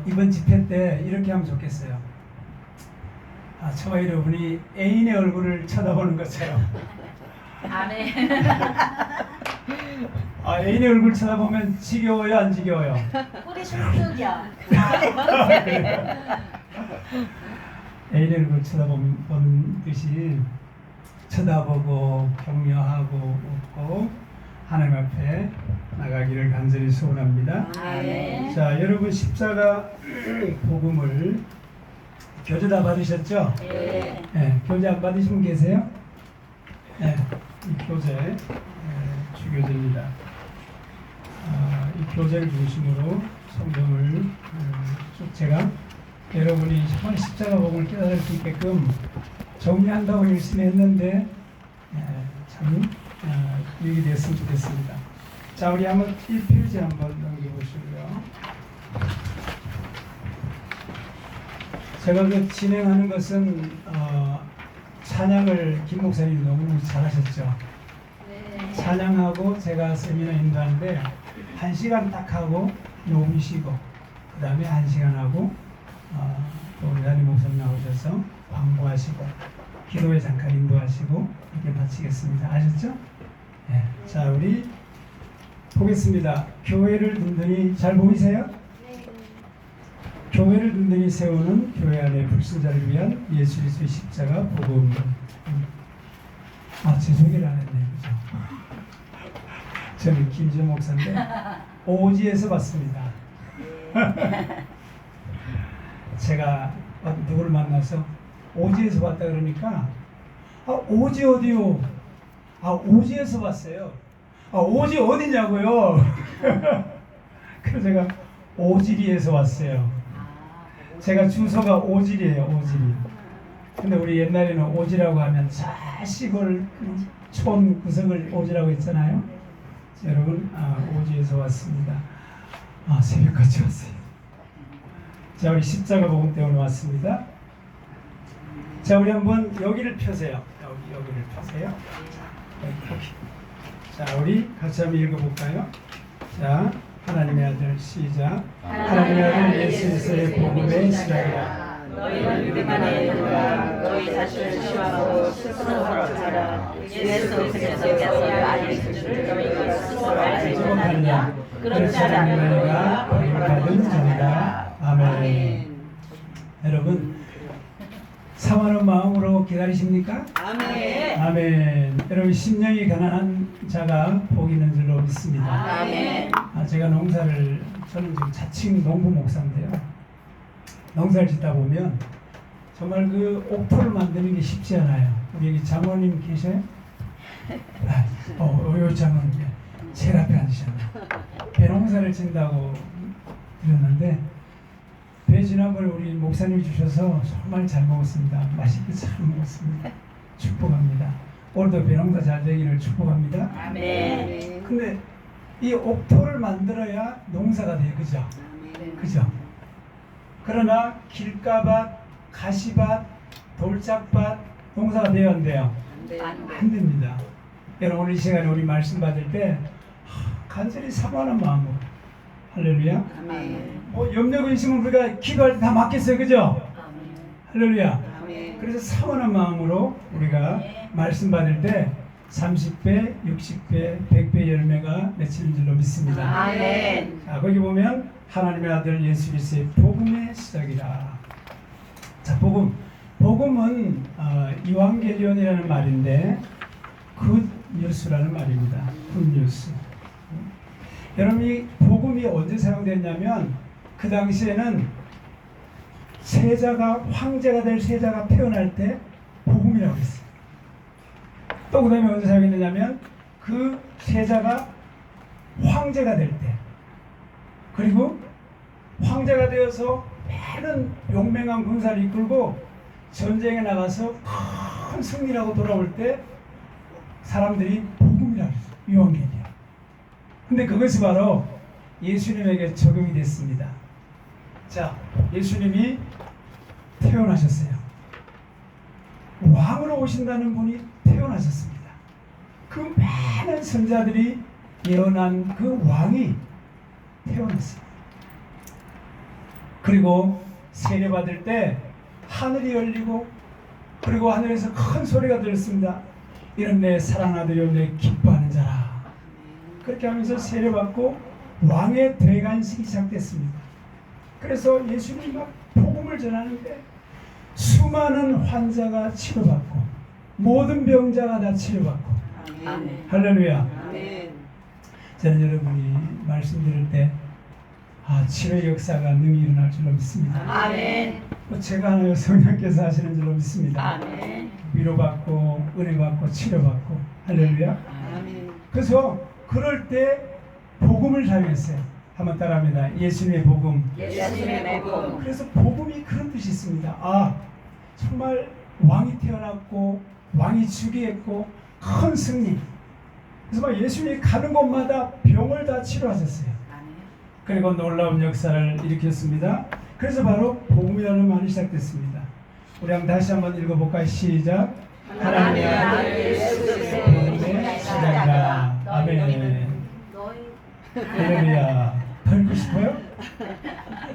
이번 집회 때 이렇게 하면 좋겠어요. 저와 여러분이 애인의 얼굴을 쳐다보는 것처럼. 안 해. 애인의 얼굴 쳐다보면 지겨워요, 안 지겨워요? 우리 술떡이야. 애인의 얼굴 쳐다보는 듯이 쳐다보고 격려하고 웃고 하나님 앞에 나가기를 간절히 소원합니다. 네. 자, 여러분 십자가 복음을 교재 다 받으셨죠? 네. 네, 교재 안 받으신 분 계세요? 네, 이 교재 주교재입니다. 이 교재를 중심으로 성경을 쭉 제가 여러분이 정말 십자가 복음을 깨달을 수 있게끔 정리한다고 열심히 했는데 참 유익이 됐으면 좋겠습니다. 자, 우리 한번 1페이지 한번 넘겨보시고요. 제가 그 진행하는 것은 찬양을 김 목사님이 너무 잘하셨죠. 네. 찬양하고 제가 세미나 인도하는데 1시간 딱 하고 5분 쉬고 그 다음에 1시간 하고 또 우리 담임 목사님 나오셔서 광고하시고 기도에 잠깐 인도하시고 이렇게 마치겠습니다. 아셨죠? 네. 자, 우리 보겠습니다. 교회를 든든히 잘 보이세요? 교회를 든든히 세우는 교회 안의 불신자를 위한 예수 그리스도의 십자가 복음. 제 소개를 안 했네, 그죠? 저는 김지현 목사인데 오지에서 봤습니다. 제가 누구를 만나서 오지에서 봤다 그러니까 오지 어디요? 오지에서 봤어요. 오지 어디냐고요? 그래서 제가 오지리에서 왔어요. 제가 주소가 오지리예요, 오지리. 근데 우리 옛날에는 오지라고 하면 저 시골 촌 구석을 오지라고 했잖아요. 여러분, 오지에서 왔습니다. 새벽같이 왔어요. 자, 우리 십자가 복음 때문에 왔습니다. 자, 우리 한번 여기를 펴세요. 여기를 펴세요. 여기. 자, 우리 같이 한번 읽어볼까요? 자, 하나님의 아들 시작. 하나님의 아들 예수 그리스도의 복음의 시작이라. 너희는 우리만의 누가 너희 자신을 시험하고 스스로 하라. 예수 그리스도께서 알리신 줄 너희가 스스로 알지 못하느냐. 그렇지 않은 너희가 복음을 받은 자니라. 아멘. 여러분, 사모하는 마음으로 기다리십니까? 아멘. 아멘. 여러분, 심령이 가난한 자가 복이 있는 줄로 믿습니다. 아멘. 저는 지금 자칭 농부 목사인데요. 농사를 짓다 보면 정말 그 옥토를 만드는 게 쉽지 않아요. 우리 여기 장모님 계셔요? 요 장모님 제일 앞에 앉으셨네. 배 농사를 짓는다고 들었는데 배 지난번에 우리 목사님 주셔서 정말 잘 먹었습니다. 맛있게 잘 먹었습니다. 축복합니다. 오늘도 배 농사 잘 되기를 축복합니다. 아멘. 근데 이 옥토를 만들어야 농사가 돼, 그죠? 그죠? 그러나 길가밭, 가시밭, 돌짝밭 농사가 돼야 안 돼요? 안 됩니다. 여러분, 오늘 이 시간에 우리 말씀 받을 때 간절히 사모하는 마음으로 할렐루야. 아멘. 염려 있으면 우리가 기도할 때 다 맞겠어요, 그죠? 할렐루야. 아멘. 그래서 사모하는 마음으로 우리가 말씀 받을 때 30배, 60배, 100배 열매가 맺히는 줄로 믿습니다. 아멘. 자, 거기 보면 하나님의 아들 예수 그리스도의 복음의 시작이라. 자, 복음은 이완겔리온이라는 말인데 굿 뉴스라는 말입니다. 굿 뉴스. 여러분, 이 복음이 언제 사용됐냐면 그 당시에는 황제가 될 세자가 태어날 때 복음이라고 했어요. 또 그 다음에 언제 사용했느냐면 그 세자가 황제가 될 때, 그리고 황제가 되어서 많은 용맹한 군사를 이끌고 전쟁에 나가서 큰 승리라고 돌아올 때 사람들이 복음이라고 했어요. 이완겔리온. 근데 그것이 바로 예수님에게 적용이 됐습니다. 자, 예수님이 태어나셨어요. 왕으로 오신다는 분이 태어나셨습니다. 그 많은 선자들이 예언한 그 왕이 태어났어요. 그리고 세례 받을 때 하늘이 열리고 그리고 하늘에서 큰 소리가 들렸습니다. 이런 내 사랑하는 아들이요 내 기뻐하는 자라. 그렇게 하면서 세례 받고 왕의 대관식이 시작됐습니다. 그래서 예수님이 막 복음을 전하는데 수많은 환자가 치료받고 모든 병자가 다 치료받고 아멘. 할렐루야. 아멘. 저는 여러분이 말씀 들을 때 치료 역사가 능히 일어날 줄로 믿습니다. 아멘. 제가 하나요 성령께서 하시는 줄로 믿습니다. 아멘. 위로받고 은혜받고 치료받고 할렐루야. 아멘. 그래서 그럴 때 복음을 전했어요. 한번 따라합니다. 예수님의 복음. 예수님의 복음. 그래서 복음이 그런 뜻이 있습니다. 정말 왕이 태어났고 왕이 즉위했고 큰 승리. 그래서 막 예수님이 가는 곳마다 병을 다 치료하셨어요. 그리고 놀라운 역사를 일으켰습니다. 그래서 바로 복음이라는 말이 시작됐습니다. 우리 한번 다시 한번 읽어볼까요? 시작. 하나님의 아들 예수 그리스도의 복음의 시작이라. 아멘. 할렐루야. 더 읽고 싶어요?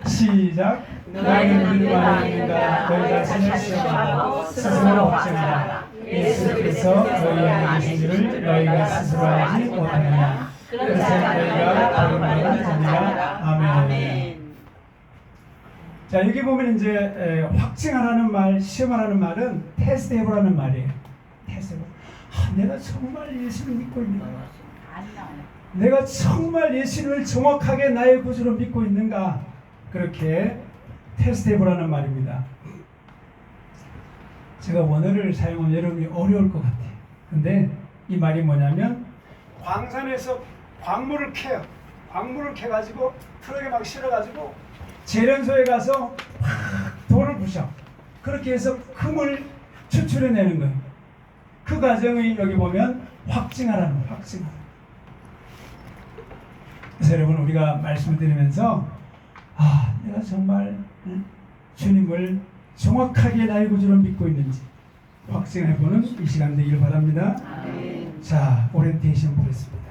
시작. 너희는 믿음 안에 있는가 너희 자신을 시험하고 스스로 확증하라. 예수께서 너희 안에 계신 줄을 너희가 스스로 알지 못하느냐. 그래서 너희가 복음을 전하라. 아멘. 자, 여기 보면 이제 확증하라는 말, 시험하라는 말은 테스트 해보라는 말이에요. 테스트 해보. 내가 정말 예수를 믿고 있는가? 내가 정말 예수님을 정확하게 나의 구주로 믿고 있는가? 그렇게 테스트 해보라는 말입니다. 제가 원어를 사용하면 여러분이 어려울 것 같아요. 근데 이 말이 뭐냐면 광산에서 광물을 캐요. 광물을 캐가지고 트럭에 막 실어가지고 재련소에 가서 돌을 부셔. 그렇게 해서 금을 추출해내는 거예요. 그 과정이 여기 보면 확증하라는 거예요. 확증하라. 그래서 여러분 우리가 말씀을 드리면서 내가 정말 주님을 정확하게 나의 구주로 믿고 있는지 확증해보는 이 시간 되기를 바랍니다. 아멘. 자, 오리엔테이션 보겠습니다.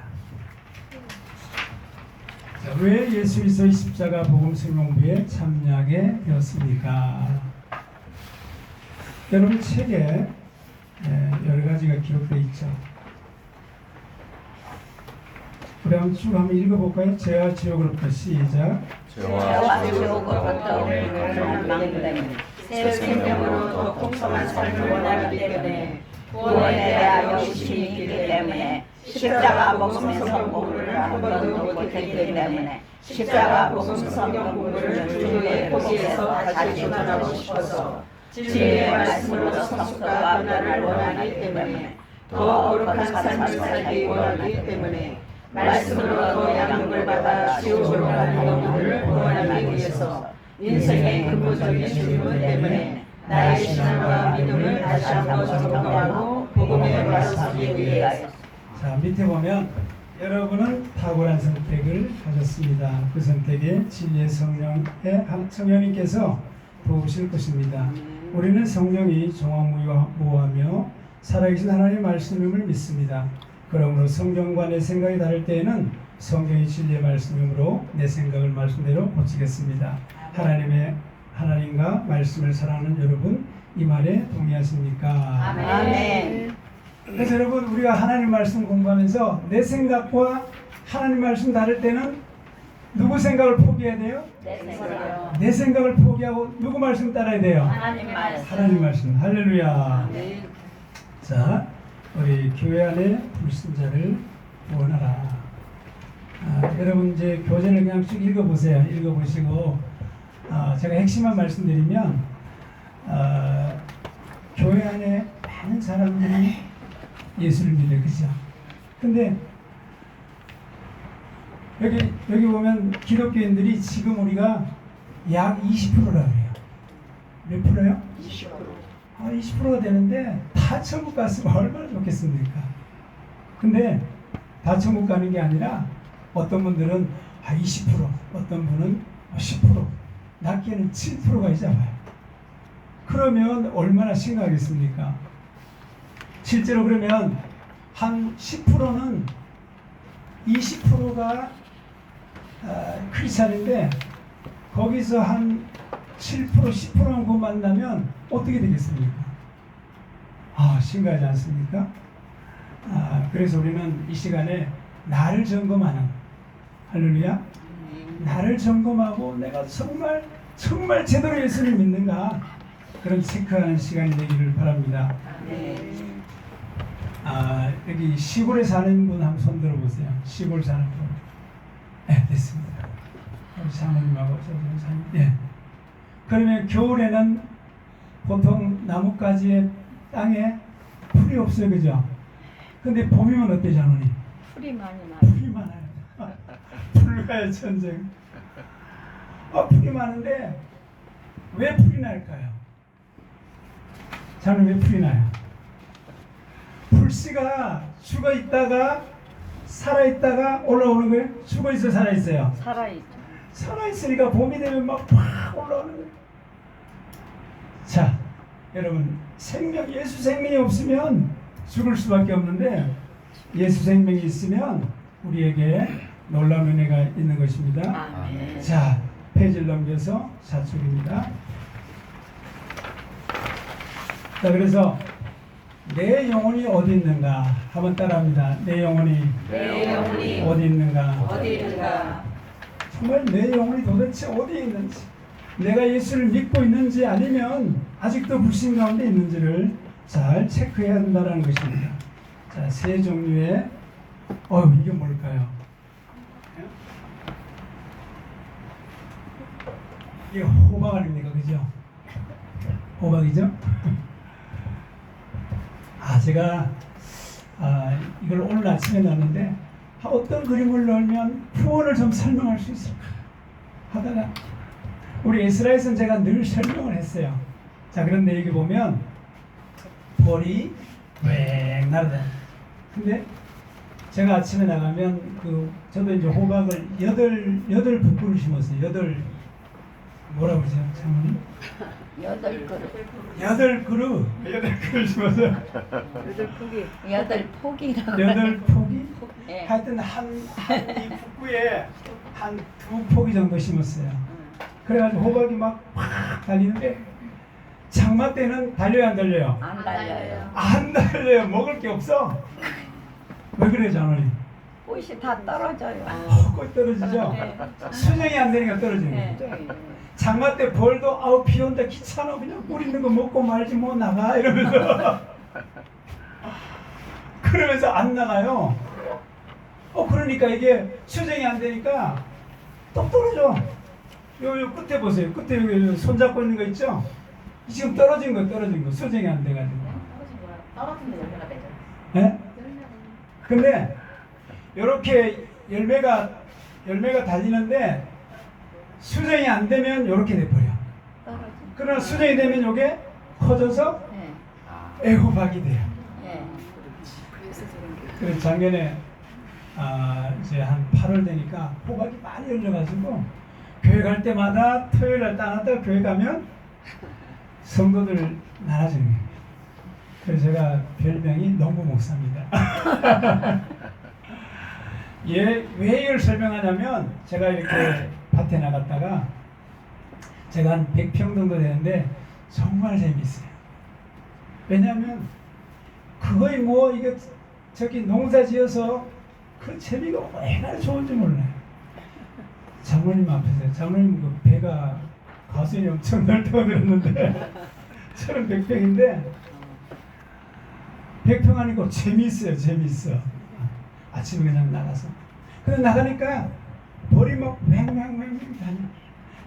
자, 왜 예수 그리스도의 십자가 복음 설명부에 참여하게 되었습니까? 여러분 책에 여러 가지가 기록되어 있죠. 우리 한번 쭉 한번 읽어볼까요? 죄와 지옥으로부터 시작. 죄와 지옥으로부터 우리를 구원하는 방법은 새 생명으로 더 풍성한 삶을 원하기 때문에 구원에 대하여 욕심이 있기 때문에 십자가 복음 성경 공부를 한 번도 못했기 때문에 십자가 복음 성경 공부를 주의 포기해서 다시 전하고 싶어서 진리의 말씀으로 성숙과 변화를 원하기 때문에 더 거룩한 삶을 살기 원하기 때문에 말씀으로 더 양육을 받아 지옥으로 가는 영혼을 구원하기 위해서 인생의 근본적인 질문 때문에 나의 신앙과 믿음을 다시 한번 점검하고 복음에 말씀하기 위하여. 자, 밑에 보면 여러분은 탁월한 선택을 하셨습니다. 그 선택에 진리의 성령님께서 도우실 것입니다. 우리는 성령이 종합무효하며 살아계신 하나님의 말씀임을 믿습니다. 그러므로 성경과 내 생각이 다를 때에는 성경의 진리의 말씀이므로 내 생각을 말씀대로 고치겠습니다. 하나님과 말씀을 사랑하는 여러분, 이 말에 동의하십니까? 아멘. 그래서 여러분 우리가 하나님 말씀 공부하면서 내 생각과 하나님 말씀 다를 때는 누구 생각을 포기해야 돼요? 내 생각을 포기하고 누구 말씀 따라야 돼요? 하나님 말씀. 할렐루야. 자, 우리 교회 안에 불신자를 구원하라. 여러분 이제 교재를 그냥 쭉 읽어보세요. 읽어보시고 제가 핵심만 말씀드리면 교회 안에 많은 사람들이 예수를 믿어요. 그죠? 근데 여기 보면 기독교인들이 지금 우리가 약 20%라 그래요. 몇 프로요? 20%. 20%가 되는데 다 천국 갔으면 얼마나 좋겠습니까? 근데 다 천국 가는 게 아니라 어떤 분들은 20%, 어떤 분은 10%, 낮게는 7%가 있잖아요. 그러면 얼마나 심각하겠습니까? 실제로 그러면 한 10%는 20%가 크리스찬인데 거기서 한 7% 10%만 그 만나면 어떻게 되겠습니까? 심각하지 않습니까? 그래서 우리는 이 시간에 나를 점검하는, 할렐루야, 나를 점검하고 내가 정말 제대로 예수를 믿는가, 그런 체크하는 시간이 되기를 바랍니다. 여기 시골에 사는 분 한번 손 들어보세요. 시골 사는 분. 네, 됐습니다. 우리 사모님하고 사모님. 네. 그러면 겨울에는 보통 나뭇가지의 땅에 풀이 없어요, 그죠? 근데 봄이면 어때, 장모님? 풀이 많이 나요. 풀이 많아요. 불가의 전쟁. 풀이 많은데 왜 풀이 날까요? 장모님, 왜 풀이 나요? 불씨가 죽어 있다가 살아 있다가 올라오는 거예요? 죽어 있어, 살아 있어요? 살아있죠. 살아 있으니까 봄이 되면 막 팍 올라오는 거예요. 자, 여러분, 예수 생명이 없으면 죽을 수밖에 없는데 예수 생명이 있으면 우리에게 놀라운 은혜가 있는 것입니다. 아멘. 자, 페이지를 넘겨서 사축입니다. 자, 그래서 내 영혼이 어디 있는가 한번 따라합니다. 내 영혼이 어디 있는가. 정말 내 영혼이 도대체 어디에 있는지, 내가 예수를 믿고 있는지 아니면 아직도 불신 가운데 있는지를 잘 체크해야 한다는 것입니다. 자, 세 종류의 이게 뭘까요? 이게 호박 아닙니까? 그죠? 호박이죠? 제가 이걸 오늘 아침에 넣었는데 어떤 그림을 넣으면 표현을 좀 설명할 수 있을까 하다가 우리 에스라에서는 제가 늘 설명을 했어요. 자, 그런데 여기 보면 벌이 왱 날아다. 근데 제가 아침에 나가면 저도 이제 호박을 여덟 부꾸를 심었어요. 뭐라 그러죠, 장모님? 8그릇. 8그릇 심었어요. 8포기라고. 8포기? 네. 하여튼 이 북구에 한 2포기 정도 심었어요. 그래가지고 호박이 막 달리는데 장마 때는 달려요, 안 달려요? 안 달려요. 안 달려요. 먹을 게 없어. 왜 그래요, 장모님? 꽃이 다 떨어져요. 꽃 떨어지죠? 네. 수정이 안 되니까 떨어지는 거예요. 네. 장마 때 벌도 비 온다 귀찮아 그냥 꿀 있는 거 먹고 말지 뭐 나가 이러면서 그러면서 안 나가요. 그러니까 이게 수정이 안 되니까 똑 떨어져. 요 끝에 보세요. 끝에 여기 손잡고 있는 거 있죠? 지금 떨어진 거 수정이 안 돼가지고. 떨어지면 열매가 되죠. 예? 근데 이렇게 열매가 달리는데 수정이 안 되면 이렇게 돼버려. 그러나 수정이 되면 이게 커져서 애호박이 돼요. 그래서 작년에 이제 한 8월 되니까 호박이 많이 열려가지고 교회 갈 때마다 토요일날 따놨다가 교회 가면 성도들 나눠주는 거예요. 그래서 제가 별명이 농부 목사입니다. 왜 이걸 설명하냐면 제가 이렇게 밭에 나갔다가 제가 한 100평 정도 되는데 정말 재밌어요. 왜냐하면 그거에 이게 저기 농사 지어서 그 재미가 얼마나 좋은지 몰라요. 장로님 앞에서 장로님 그 배가 가슴이 엄청 넓다고 들었는데 저는 100평인데 100평 아니고 재미있어. 아침에 그냥 나가서. 근데 나가니까 벌이 막 맹맹맹 다녀.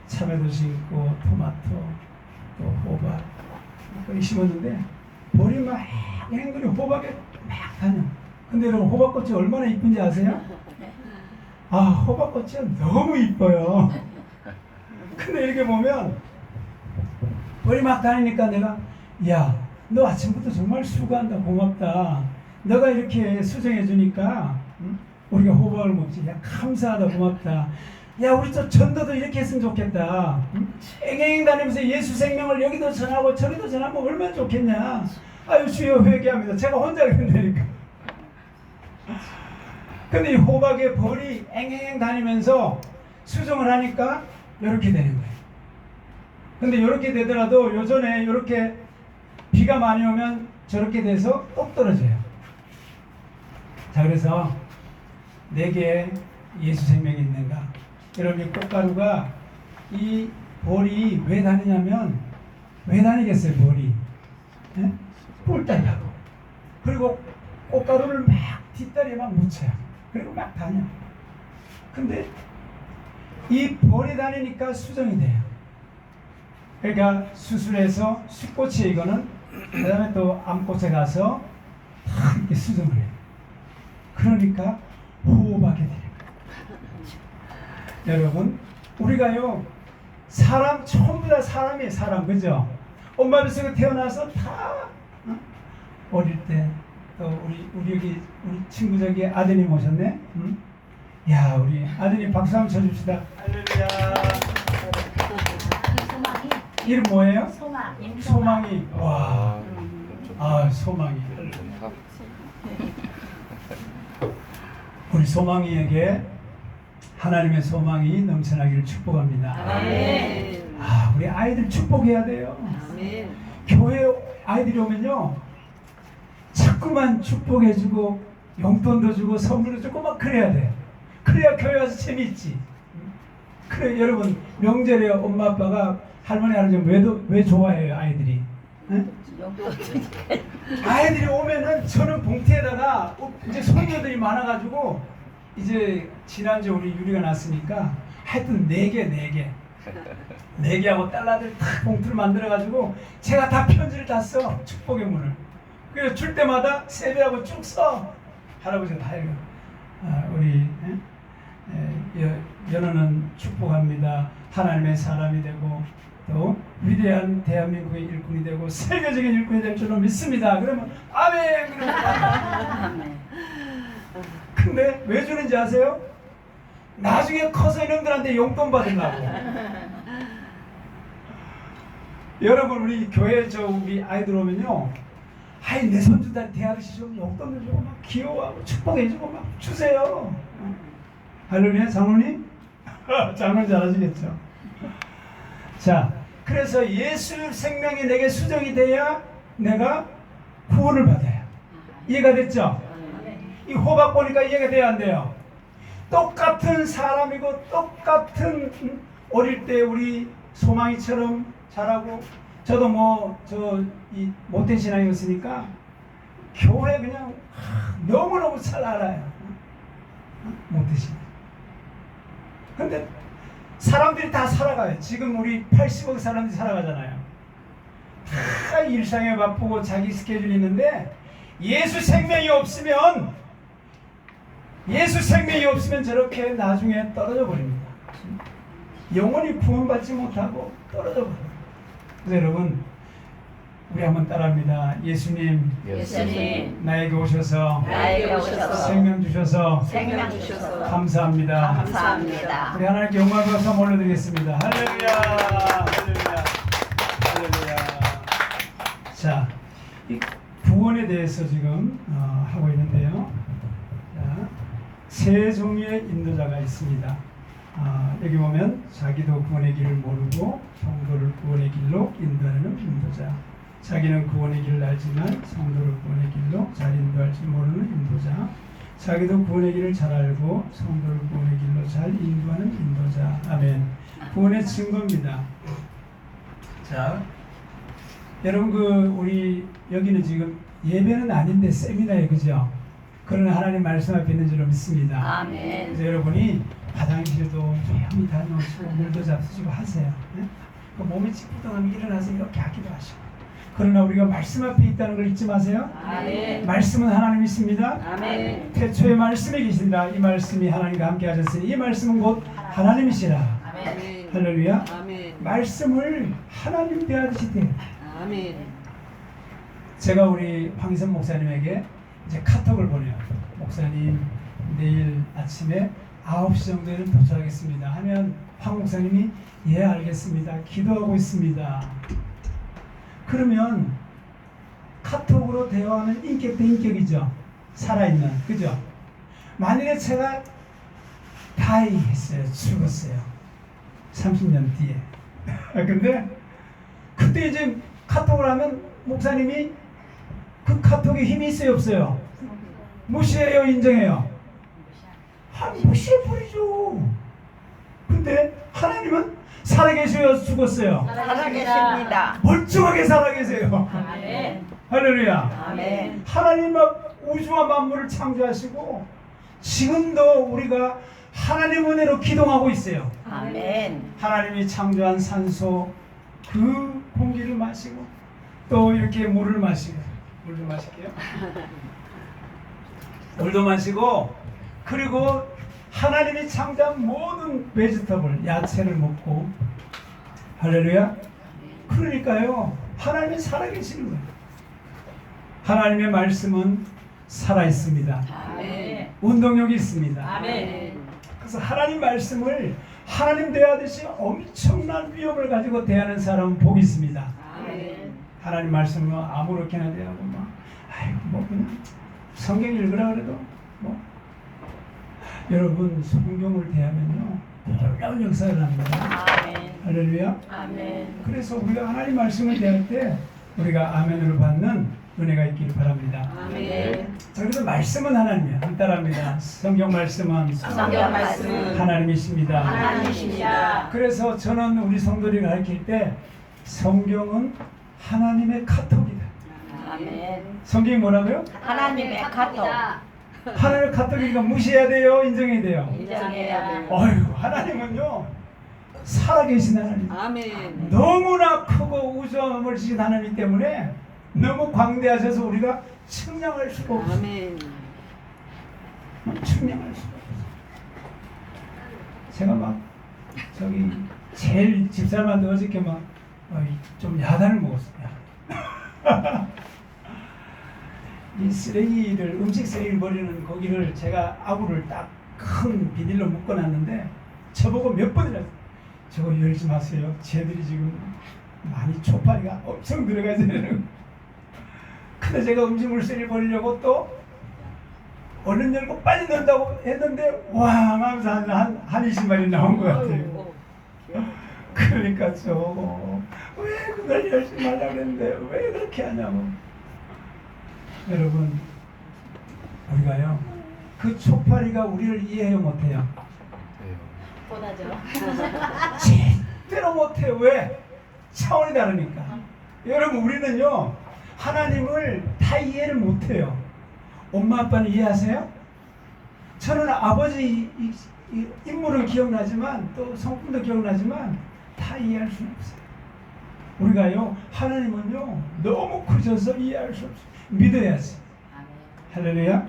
참외도 심고 토마토 또 호박 막 심었는데 벌이 막 맹그리 호박에 막 다녀. 근데 여러분 호박꽃이 얼마나 이쁜지 아세요? 호박꽃이 너무 이뻐요. 근데 이렇게 보면 벌이 막 다니니까 내가 너 아침부터 정말 수고한다, 고맙다. 너가 이렇게 수정해 주니까 우리가 호박을 먹지. 감사하다, 고맙다. 우리 또 전도도 이렇게 했으면 좋겠다. 앵앵 다니면서 예수 생명을 여기도 전하고 저기도 전하면 얼마나 좋겠냐. 주여 회개합니다. 제가 혼자 그런다니까. 근데 이 호박의 벌이 앵앵 다니면서 수정을 하니까 이렇게 되는 거예요. 근데 이렇게 되더라도 요전에 이렇게 비가 많이 오면 저렇게 돼서 똑 떨어져요. 자, 그래서 내게 예수 생명이 있는가? 여러분, 이 꽃가루가 이 볼이 왜 다니냐면, 왜 다니겠어요, 볼이? 예? 볼 달라고. 그리고 꽃가루를 막 뒷다리에 막 묻혀요. 그리고 막 다녀. 근데 이 볼이 다니니까 수정이 돼요. 그러니까 수술해서 숫꽃이 이거는, 그 다음에 또 암꽃에 가서 탁 이렇게 수정을 해요. 그러니까 호흡하게 되는 거예요. 여러분, 우리가요, 사람, 전부 다 사람이에요, 사람. 그죠? 엄마 뱃속에 태어나서 다, 어릴 때, 또 우리 여기, 우리 친구 저기 아드님 오셨네? 응? 야, 우리 아드님 박수 한번 쳐줍시다. 할렐루야. 소망이 이름 뭐예요? 소망 소망이. 와. 아, 소망이. 우리 소망이에게 하나님의 소망이 넘쳐나기를 축복합니다. 아멘. 아, 우리 아이들 축복해야 돼요. 아멘. 교회 아이들이 오면요, 자꾸만 축복해주고 용돈도 주고 선물도 주고 막 그래야 돼. 그래야 교회 와서 재미있지. 그래, 여러분, 명절에 엄마 아빠가 할머니 할아버지 왜 좋아해요, 아이들이? 응? 아이들이 오면은 저는 봉투에다가 이제 손녀들이 많아가지고 이제 지난주에 우리 유리가 났으니까 하여튼 4개 하고 달러들 탁 봉투를 만들어가지고 제가 다 편지를 다 써. 축복의 문을. 그래서 줄 때마다 세배하고 쭉 써. 할아버지가 다 읽어. 우리 연호는 축복합니다. 하나님의 사람이 되고 또 위대한 대한민국의 일꾼이 되고 세계적인 일꾼이 될 줄로 믿습니다. 그러면 아멘. 그러면 아멘. 근데 왜 주는지 아세요? 나중에 커서 이놈들한테 용돈 받으려고. 여러분, 우리 교회 우리 아이들 오면요, 아이 내 손주들 대하듯이 좀 용돈을 주고 막 귀여워하고 축복해주고 막 주세요. 할렐루야. 장로님? 장로님 잘하시겠죠. 자, 그래서 예수 생명이 내게 수정이 돼야 내가 구원을 받아요. 이해가 됐죠? 이 호박 보니까 이해가 돼야 안 돼요? 똑같은 사람이고 똑같은 어릴 때 우리 소망이처럼 자라고, 저도 이 못된 신앙이었으니까 교회 그냥 너무너무 잘 알아요. 못된 신앙. 근데 사람들이 다 살아가요. 지금 우리 80억 사람들이 살아가잖아요. 다 일상에 바쁘고 자기 스케줄이 있는데 예수 생명이 없으면 저렇게 나중에 떨어져 버립니다. 영원히 구원받지 못하고 떨어져 버려요. 그래서 여러분, 우리 한번 따라합니다. 예수님, 나에게 오셔서 생명 주셔서 감사합니다. 우리 하나님께 영광과 감사 올려드리겠습니다. 할렐루야, 할렐루야, 할렐루야. 자, 이 구원에 대해서 지금 하고 있는데요. 자, 세 종류의 인도자가 있습니다. 여기 보면 자기도 구원의 길을 모르고 성도를 구원의 길로 인도하는 인도자, 자기는 구원의 길을 알지만 성도를 구원의 길로 잘 인도할 줄 모르는 인도자, 자기도 구원의 길을 잘 알고 성도를 구원의 길로 잘 인도하는 인도자. 아멘. 구원의 증거입니다. 자, 여러분, 우리 여기는 지금 예배는 아닌데 세미나에, 그죠? 그러나 하나님 말씀 앞에 있는 줄로 믿습니다. 아멘. 그래서 여러분이 화장실도 조용히 다녀오시고 물도 잡수시고 하세요. 네? 그 몸이 찌뿌둥하면 일어나서 이렇게 하기도 하시고. 그러나 우리가 말씀 앞에 있다는 걸 잊지 마세요. 아멘. 말씀은 하나님 있습니다. 아멘. 태초에 말씀이 계신다. 이 말씀이 하나님과 함께 하셨으니 이 말씀은 곧 하나님이시라. 아멘. 할렐루야. 아멘. 말씀을 하나님 대하듯이 돼. 아멘. 제가 우리 황희선 목사님에게 이제 카톡을 보내요. 목사님, 내일 아침에 9시 정도에는 도착하겠습니다 하면 황 목사님이 예, 알겠습니다, 기도하고 있습니다. 그러면 카톡으로 대화하는 인격 대 인격이죠. 살아있는, 그죠? 만일에 제가 다이 했어요, 죽었어요, 30년 뒤에. 근데 그때 이제 카톡을 하면 목사님이 그 카톡에 힘이 있어요, 없어요? 무시해요, 인정해요? 무시해버리죠. 근데 하나님은 살아계셔요, 죽었어요? 살아계십니다. 멀쩡하게 살아계세요. 아멘. 할렐루야. 아멘. 하나님 막 우주와 만물을 창조하시고 지금도 우리가 하나님 은혜로 기동하고 있어요. 아멘. 하나님이 창조한 산소 그 공기를 마시고 또 이렇게 물을 마시고 물도 마실게요. 물도 마시고 그리고 하나님이 창조한 모든 베지터블 야채를 먹고 할렐루야. 그러니까요 하나님이 살아계시는 거예요. 하나님의 말씀은 살아있습니다. 아멘. 운동력이 있습니다. 아멘. 그래서 하나님 말씀을 하나님 대하듯이 엄청난 위험을 가지고 대하는 사람은 복이 있습니다. 아멘. 하나님 말씀은 아무렇게나 대하고 막 아이고 뭐 그냥 성경 읽으라 그래도 뭐 여러분 성경을 대하면요 놀라운 역사를 합니다. 아멘. 할렐루야. 아멘. 그래서 우리가 하나님 말씀을 대할 때 우리가 아멘으로 받는 은혜가 있기를 바랍니다. 아멘. 자, 그래서 말씀은 하나님이야. 따라합니다. 성경 말씀은 성경 말씀은 하나님이십니다. 하나님이십니다. 그래서 저는 우리 성도들이 가르칠 때 성경은 하나님의 카톡이다. 아멘. 성경이 뭐라고요? 하나님의 카톡. 하나님의 카톡이니까 무시해야 돼요? 인정해야 돼요? 인정해야 돼요. 어휴, 하나님은요 살아계신 하나님. 아멘. 너무나 크고 우주함을 지신 하나님 때문에 너무 광대하셔서 우리가 측량할 수가 없어요. 아멘. 측량할 수가 없어요. 제가 막 저기 제일 집사람한테 어저께 막 좀 야단을 먹었어요. 이 쓰레기를 음식 쓰레기를 버리는 거기를 제가 아구를 딱 큰 비닐로 묶어놨는데 저보고 몇 번이나 저거 열지 마세요. 쟤들이 지금 많이 초파리가 엄청 들어가 있어요. 근데 제가 음식물 쓰레기 버리려고 또 얼른 열고 빨리 넣는다고 했는데 왕 하면서 한 20마리 나온 것 같아요. 그러니까 저거 왜 그걸 열지 말라고 그랬는데 왜 그렇게 하냐고. 여러분 우리가요 그 초파리가 우리를 이해해요 못해요? 보다죠. 제대로 못해요. 왜? 차원이 다르니까. 여러분 우리는요 하나님을 다 이해를 못해요. 엄마 아빠는 이해하세요? 저는 아버지 인물은 기억나지만 또 성품도 기억나지만 다 이해할 수는 없어요. 우리가요 하나님은요 너무 크셔서 이해할 수 없어요. 믿어야지. 할렐루야.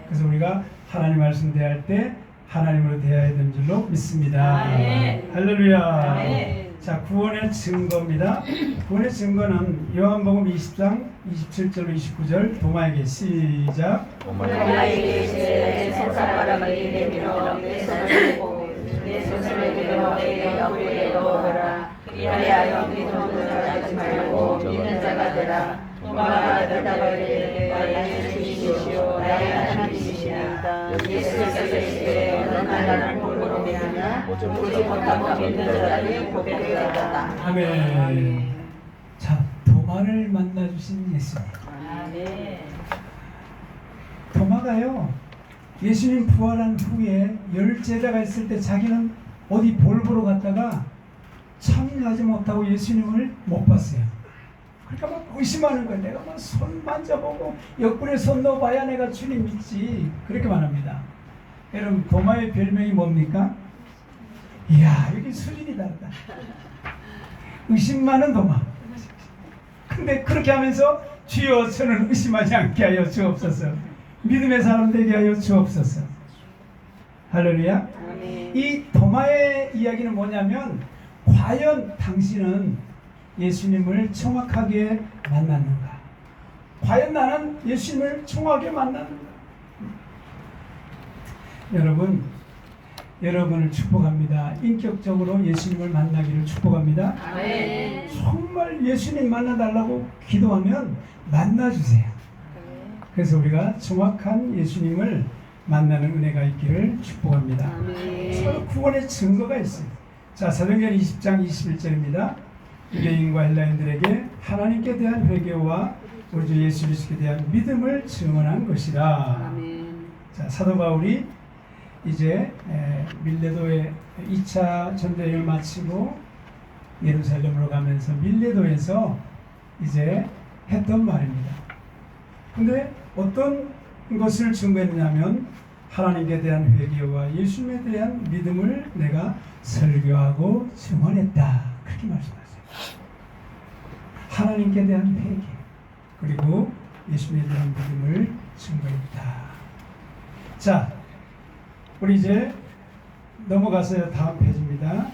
그래서 우리가 하나님 말씀 대할 때 하나님으로 대해야 되는 줄로 믿습니다. 아멘. 할렐루야. 아멘. 자, 구원의 증거입니다. 구원의 증거는 요한복음 20장 27절 29절 도마에게 시작. 도마에게 제 손가락을 내밀어 내 손을 보고 내 손을 내밀어 내 옆구리에 넣어라. 그리하여 믿음으로 하지 말고 믿는 자가 되라. 도마가 대답하되 나의 주이시오 나의 하나님이시니이다. 예수께서 이르시되 너는 나를 본으로 믿느냐 보지 못하고 믿는 자들이 복이 되었다. 아멘. 자, 도마를 만나주신 예수님. 아멘. 도마가요 예수님 부활한 후에 10제자가 있을 때 자기는 어디 볼 보러 갔다가 참여하지 못하고 예수님을 못 봤어요. 그러니까 막 의심하는 거예요. 내가 막 손 만져보고 옆구리에 손 넣어봐야 내가 주님 믿지. 그렇게 말합니다. 여러분 도마의 별명이 뭡니까? 이야 여기 수준이 다르다. 의심 많은 도마. 근데 그렇게 하면서 주여 저는 의심하지 않게 하여 주옵소서. 믿음의 사람 되게 하여 주옵소서. 할렐루야. 아멘. 이 도마의 이야기는 뭐냐면 과연 당신은 예수님을 정확하게 만났는가? 과연 나는 예수님을 정확하게 만났는가? 여러분, 여러분을 축복합니다. 인격적으로 예수님을 만나기를 축복합니다. 아멘. 정말 예수님 만나달라고 기도하면 만나주세요. 그래서 우리가 정확한 예수님을 만나는 은혜가 있기를 축복합니다. 아멘. 서로 구원의 증거가 있어요. 자, 사도행전 20장 21절입니다. 유대인과 헬라인들에게 하나님께 대한 회개와 우리 주 예수 그리스도에 대한 믿음을 증언한 것이라. 자, 사도 바울이 이제 밀레도의 2차 전대여행을 마치고 예루살렘으로 가면서 밀레도에서 이제 했던 말입니다. 근데 어떤 것을 증거했냐면 하나님께 대한 회개와 예수님에 대한 믿음을 내가 설교하고 증언했다. 그렇게 말씀하세요. 하나님께 대한 회개 그리고 예수님에 대한 믿음을 증거했다. 자, 우리 이제 넘어가서 다음 페이지입니다.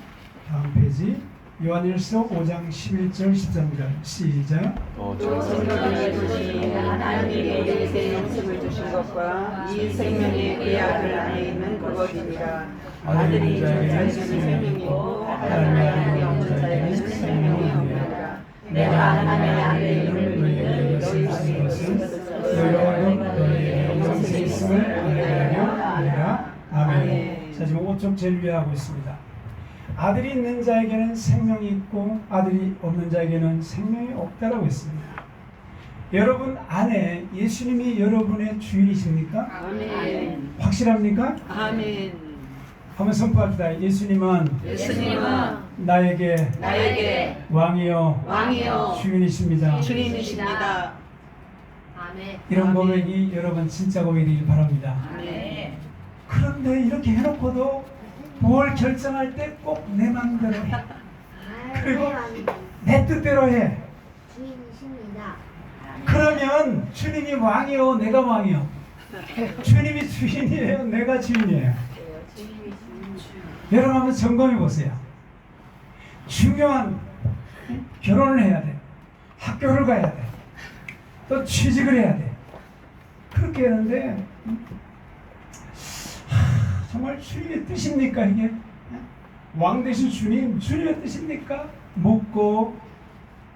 다음 페이지 요한일서 5장 11절 13절 시작. 또 생명을 주신 하나님의 예수의 영생을 주신 것과 이 생명이 그의 아들 안에 있는 그것이니라. 아들이 있는 자에게는 생명이고 하나님의 아들이 없는 자에게는 생명이 없느니라. 내가 하나님의 안에 있는 너희에게 너희 것은 너희와 너희의 영생이 있음을 알게 하려 함이라. 아멘. 자, 지금 5쪽 제일 위에 하고 있습니다. 아들이 있는 자에게는 생명이 있고 아들이 없는 자에게는 생명이 없다라고 했습니다. 여러분 안에 예수님이 여러분의 주인이십니까? 아멘. 확실합니까? 아멘. 한번 선포합시다. 예수님은 나에게 왕이요 주인이십니다. 주님이십니다. 아멘. 이런 고백이 여러분 진짜 고백이길 바랍니다. 아멘. 그런데 이렇게 해놓고도 뭘 결정할 때 꼭 내 마음대로 해. 그리고 내 뜻대로 해. 주인이십니다. 그러면 주님이 왕이요 내가 왕이요. 주님이 주인이에요 내가 주인이에요. 여러분 한번 점검해 보세요. 중요한 결혼을 해야 돼. 학교를 가야 돼. 또 취직을 해야 돼. 그렇게 하는데 정말 주님의 뜻입니까 이게? 왕 대신 주님의 뜻입니까? 묻고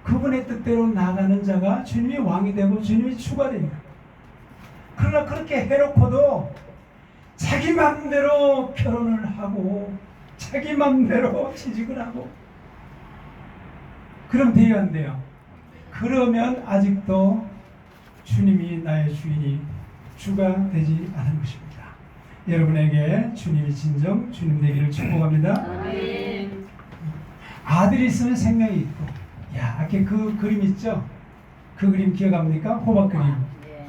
그분의 뜻대로 나가는 자가 주님이 왕이 되고 주님이 주가 됩니다. 그러나 그렇게 해놓고도 자기 마음대로 결혼을 하고 자기 마음대로 취직을 하고 그럼 돼야 안 돼요? 그러면 아직도 주님이 나의 주인이 주가 되지 않은 것입니다. 여러분에게 주님이 진정 주님 되기를 축복합니다. 아멘. 아들이 있으면 생명이 있고, 야, 이렇게 그 그림 있죠? 그 그림 기억합니까? 호박 그림. 네.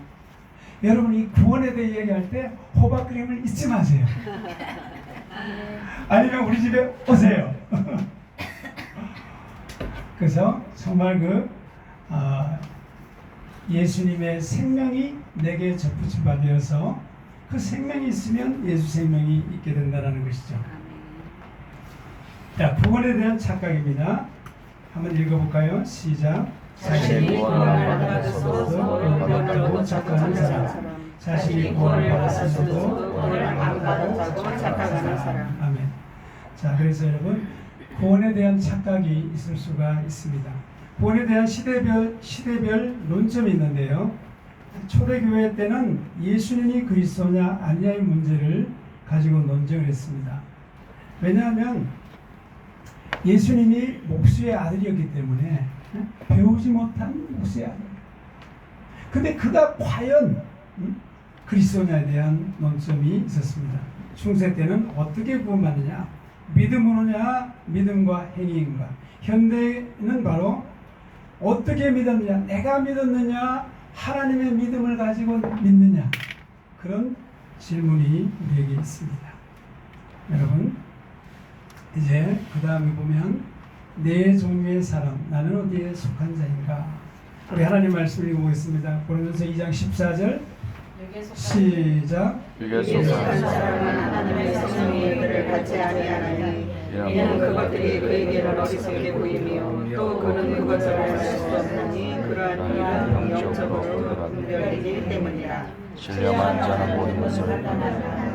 여러분 이 구원에 대해 이야기할 때 호박 그림을 잊지 마세요. 아니면 우리 집에 오세요. 그래서 정말 예수님의 생명이 내게 접붙임 받으어서 그 생명이 있으면 예수 생명이 있게 된다는 것이죠. 자, 구원에 대한 착각입니다. 한번 읽어볼까요? 시작. 자신이 구원을 받았어도 구원받다고 착각하는 사람. 자신이 구원을 받았어도 구원을 안 받았다고 착각하는 사람. 아멘. 자, 그래서 여러분 구원에 대한 착각이 있을 수가 있습니다. 구원에 대한 시대별 논점이 있는데요. 초대교회 때는 예수님이 그리스도냐 아니냐의 문제를 가지고 논쟁을 했습니다. 왜냐하면 예수님이 목수의 아들이었기 때문에 배우지 못한 목수의 아들. 근데 그가 과연 그리스도냐에 대한 논점이 있었습니다. 중세 때는 어떻게 구원받느냐? 믿음으로냐? 믿음과 행위인가? 현대는 바로 어떻게 믿었느냐? 내가 믿었느냐? 하나님의 믿음을 가지고 믿느냐? 그런 질문이 우리에게 있습니다. 여러분 이제 그 다음에 보면 네 종류의 사람, 나는 어디에 속한 자인가? 우리 하나님 말씀 읽어보겠습니다. 고린도서 2장 14절 시작. 육에 속한 사람은 하나님의 성령이 그를 받지 아니하나니 이는 그것들이 그에게는 어리석게 보이며 또 그는 그것을 알 수 없나니 그러한 일은 영적으로 분별되기 때문이라. 신령한 자는 모든 것을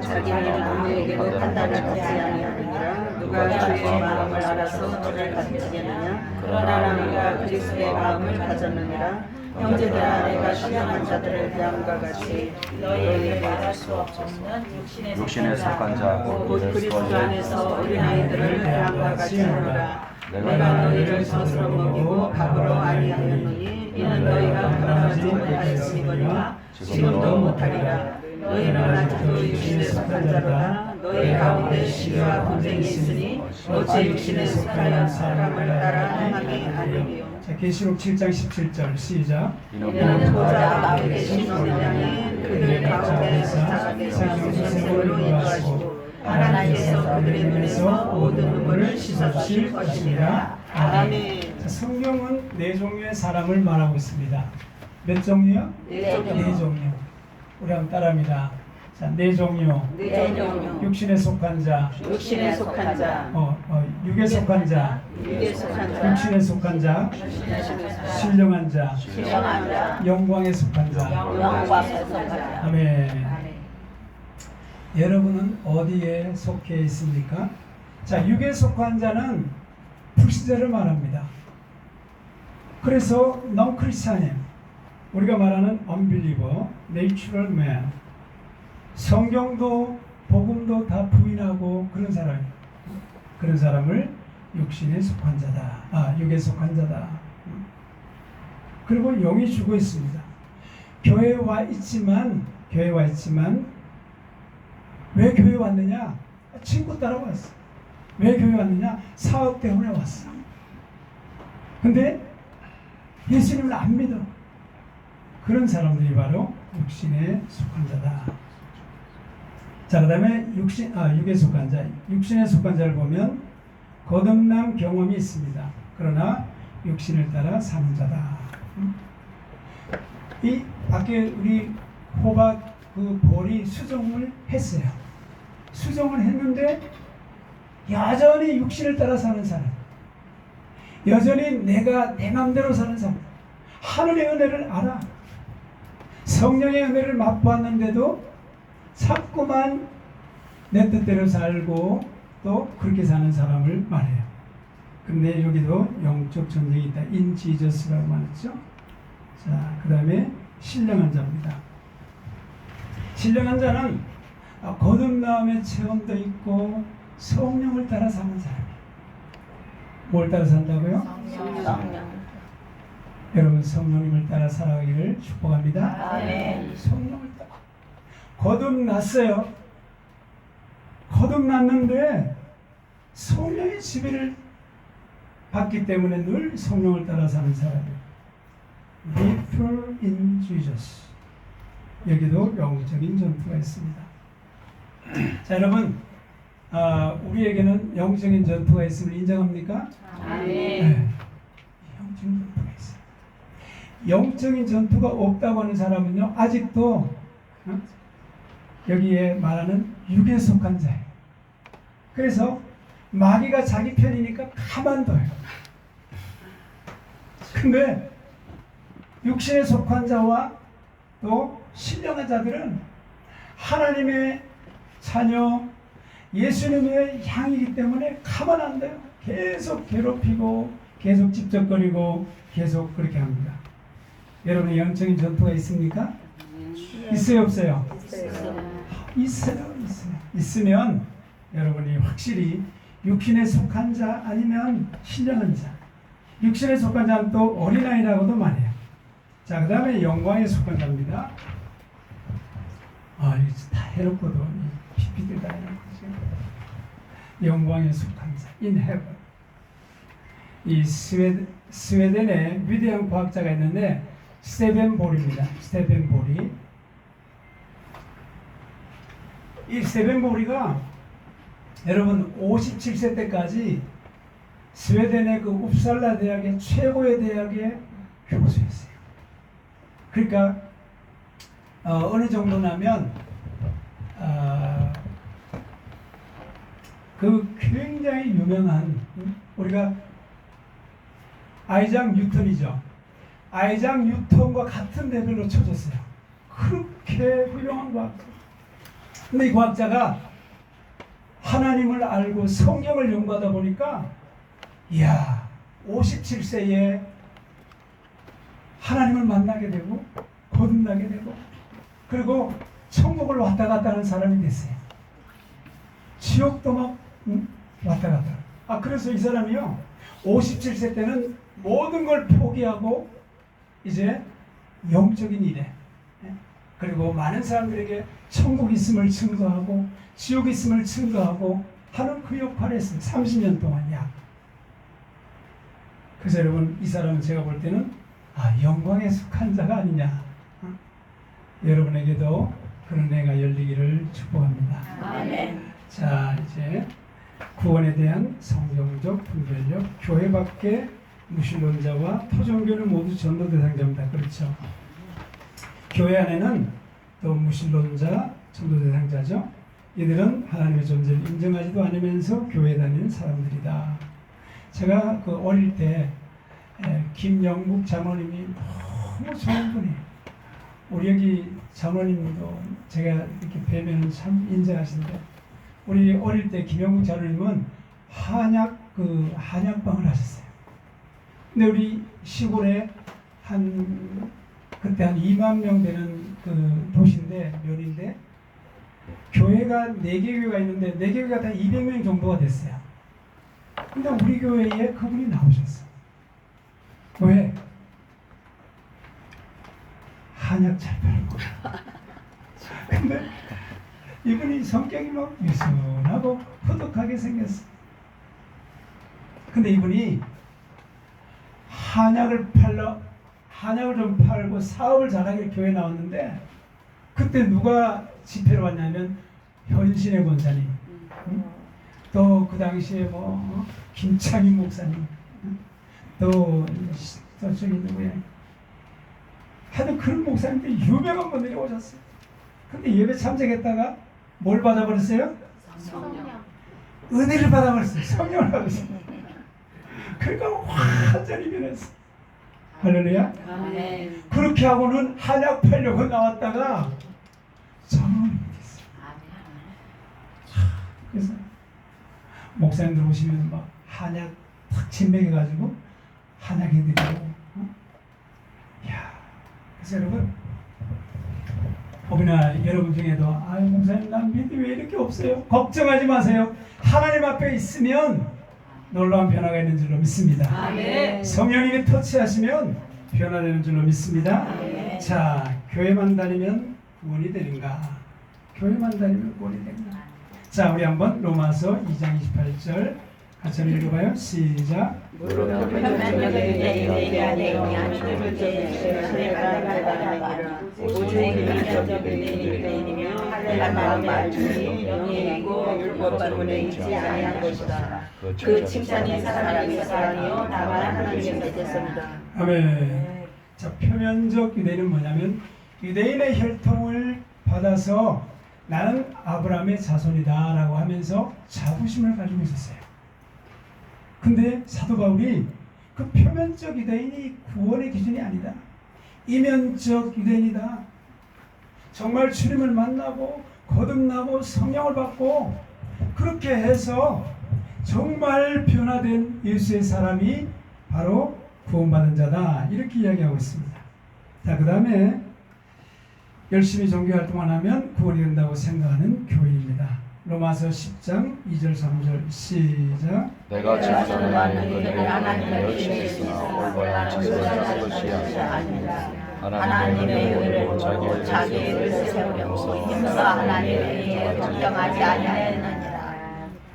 자기는 아무에게도 판단을 받지 아니하느니라. 누가 주의 마음을 알아서 저를 가르치겠느냐? 그러나 우리가 그리스도의 마음을 가졌느니라. 형제들아, 내가 신령한 자들을 대함과 같이 너희에게 말할 수 없는 육신에 속한 자 곧 그리스도 안에서 어린아이들을 대함과 같이 하노라. 내가 너희를 젖으로 먹이고 밥으로 아니하였노니 이는 너희가 변화하지 못하였으니까 지금도 못하리라. 너희는 아직도 육신에 속한 자로다. 너희 가운데 시기와 분쟁이 있으니 어째 육신에 속하여 사람을 따라 행함이 아니니요. 자, 계시록 7장 17절 시작. 이는 보좌 앞에 계신 어린양이 그들 가운데 사자되어 생명으로 인도하시고 하나님께서 그들의 눈에서 모든 눈물을 씻어주실 것입니다. 아멘. 자, 성경은 네 종류의 사람을 말하고 있습니다. 몇 종류요? 네 종류. 네 종류. 우리 한번 따라합니다. 자, 네 종류. 네 종류. 육신에 속한 자, 육신에 속한 자, 육에 속한 자, 육에 속한 자, 육신에 속한 자, 육신에 속한 자, 신령한 자, 신령한 자, 영광에 속한 자. 영광에 속한 자. 아멘. 여러분은 어디에 속해 있습니까? 자, 육에 속한 자는 불신자를 말합니다. 그래서 non Christian, 우리가 말하는 unbeliever, natural man, 성경도 복음도 다 부인하고 그런 사람이에요. 그런 사람을 육신에 속한 자다. 육에 속한 자다. 그리고 영이 죽어 있습니다. 교회에 와 있지만 왜 교회에 왔느냐? 친구 따라 왔어. 왜 교회에 왔느냐? 사업 때문에 왔어. 근데 예수님을 안 믿어. 그런 사람들이 바로 육신에 속한 자다. 자, 그 다음에 육에 속한 자, 육신에 속한 자를 보면 거듭남 경험이 있습니다. 그러나 육신을 따라 사는 자다. 이 아까 우리 호박 그 볼이 수정을 했어요. 수정을 했는데 여전히 육신을 따라 사는 사람, 여전히 내가 내 맘대로 사는 사람, 하늘의 은혜를 알아. 성령의 은혜를 맛보았는데도 자꾸만 내 뜻대로 살고 또 그렇게 사는 사람을 말해요. 근데 여기도 영적 전쟁이 있다. In Jesus라고 말했죠. 자, 그 다음에 신령한 자입니다. 신령한 자는 거듭남의 체험도 있고 성령을 따라 사는 사람이에요. 뭘 따라 산다고요? 성령. 여러분 성령님을 따라 살아가기를 축복합니다. 아멘. 성령을 따라 거듭났어요. 거듭났는데 성령의 지배를 받기 때문에 늘 성령을 따라 사는 사람이에요. Deeper in Jesus. 여기도 영적인 전투가 있습니다. 자, 여러분, 우리에게는 영적인 전투가 있음을 인정합니까? 아멘. 네. 영적인 전투가 있어요. 영적인 전투가 없다고 하는 사람은요, 아직도 여기에 말하는 육에 속한 자예요. 그래서 마귀가 자기 편이니까 가만둬요. 근데 육신에 속한 자와 또 신령한 자들은 하나님의 자녀, 예수님의 향이기 때문에 가만 안 돼요. 계속 괴롭히고 계속 집적거리고 계속 그렇게 합니다. 여러분의 영적인 전투가 있습니까? 있어요, 없어요? 있어요. 있으면 여러분이 확실히 육신에 속한 자 아니면 신령한 자, 육신에 속한 자는 또 어린아이라고도 말해요. 자, 그 다음에 영광에 속한 자입니다. 이거 다 해놓고도 PPT 다 해놓고 영광에 속한 자, in heaven. 이 스웨덴에 위대한 과학자가 있는데 스테벤 볼입니다. 스테벤 볼이. 이 스테벤 볼이가 여러분 57세 때까지 스웨덴의 그 웁살라 대학의 최고의 대학의 교수였어요. 그러니까 어느 정도냐면 그 굉장히 유명한 우리가 아이작 뉴턴이죠. 아이작 뉴턴과 같은 레벨로 쳐줬어요. 그렇게 훌륭한 과학자. 근데 이 과학자가 하나님을 알고 성경을 연구하다 보니까 이야 57세에 하나님을 만나게 되고 거듭나게 되고 그리고 천국을 왔다 갔다 하는 사람이 됐어요. 지옥도 막 왔다 갔다. 그래서 이 사람이요 57세 때는 모든 걸 포기하고 이제 영적인 일에, 그리고 많은 사람들에게 천국 있음을 증거하고 지옥 있음을 증거하고 하는 그 역할을 했어요. 30년 동안 약. 그래서 여러분, 이 사람은 제가 볼 때는 영광에 속한 자가 아니냐. 여러분에게도 그런 애가 열리기를 축복합니다. 아멘. 자, 이제 구원에 대한 성경적 분별력, 교회 밖에 무신론자와 토종교는 모두 전도 대상자입니다. 그렇죠? 교회 안에는 또 무신론자, 전도 대상자죠. 이들은 하나님의 존재를 인정하지도 않으면서 교회 다니는 사람들이다. 제가 그 어릴 때 김영국 장로님이 너무 좋은 분이에요. 우리 여기 장로님도 제가 이렇게 뵈면 참 인정하신데, 우리 어릴 때 김영국 장로님은 한약방을 하셨어요. 근데 우리 시골에 그때 한 2만 명 되는 그 도시인데, 면인데, 교회가 4개 교회가 있는데 4개 교회가 다 200명 정도가 됐어요. 근데 우리 교회에 그분이 나오셨어요. 왜? 한약 잘 팔고. 근데 이분이 성격이 막 유순하고 후덕하게 생겼어. 근데 이분이 한약을 좀 팔고 사업을 잘하게 교회에 나왔는데, 그때 누가 집회로 왔냐면 현신의 권사님, 또 그 당시에 김창희 목사님, 또 저기 누구야, 하여튼 그런 목사님들이 유명한 분들이 오셨어요. 근데 예배 참석했다가 뭘 받아버렸어요? 성령. 은혜를 받아버렸어요. 성령을 받았어요. 그러니까 완전히 변했어. 할렐루야. 아멘. 그렇게 하고는 한약 팔려고 나왔다가 장로님이 됐어요. 그래서 목사님들 오시면 막 한약 탁 진맥해가지고 한약 해드리고, 그래서 여러분, 혹여나 여러분 중에도 목사님 난 믿음이 왜 이렇게 없어요? 걱정하지 마세요. 하나님 앞에 있으면 놀라운 변화가 있는 줄로 믿습니다. 아멘. 성령님이 터치하시면 변화되는 줄로 믿습니다. 아멘. 자, 교회만 다니면 구원이 되는가? 교회만 다니면 구원이 되는가? 자, 우리 한번 로마서 2장 28절 같이 한번 읽어봐요. 시작. 무릇 표면적인 유대인이 아니라 믿음을 오직 인격적인 유대인이며 할례가 마음의 알중이 영에 있고 율법 때문에 있지 아니한 것이다. 그 칭찬이 사람이 사랑이요 다만 하나님의 맺었습니다. 아멘. 자, 표면적 유대인은 뭐냐면 유대인의 혈통을 받아서 나는 아브라함의 자손이다 라고 하면서 자부심을 가지고 있었어요. 근데 사도 바울이 그 표면적 유대인이 구원의 기준이 아니다. 이면적 유대인이다. 정말 주님을 만나고 거듭나고 성령을 받고 그렇게 해서 정말 변화된 예수의 사람이 바로 구원받은 자다. 이렇게 이야기하고 있습니다. 자, 그 다음에 열심히 종교활동을 하면 구원이 된다고 생각하는 교인입니다. 로마서 10장 2절 3절 시작. 내가 증언하는 그들의 하나님을 열심히했으나 올바른 증거한 것이 아니라 하나님의 의를 보고 자기 의를 세우려고 힘써 하나님의 의에 걱정하지 아니하느니라.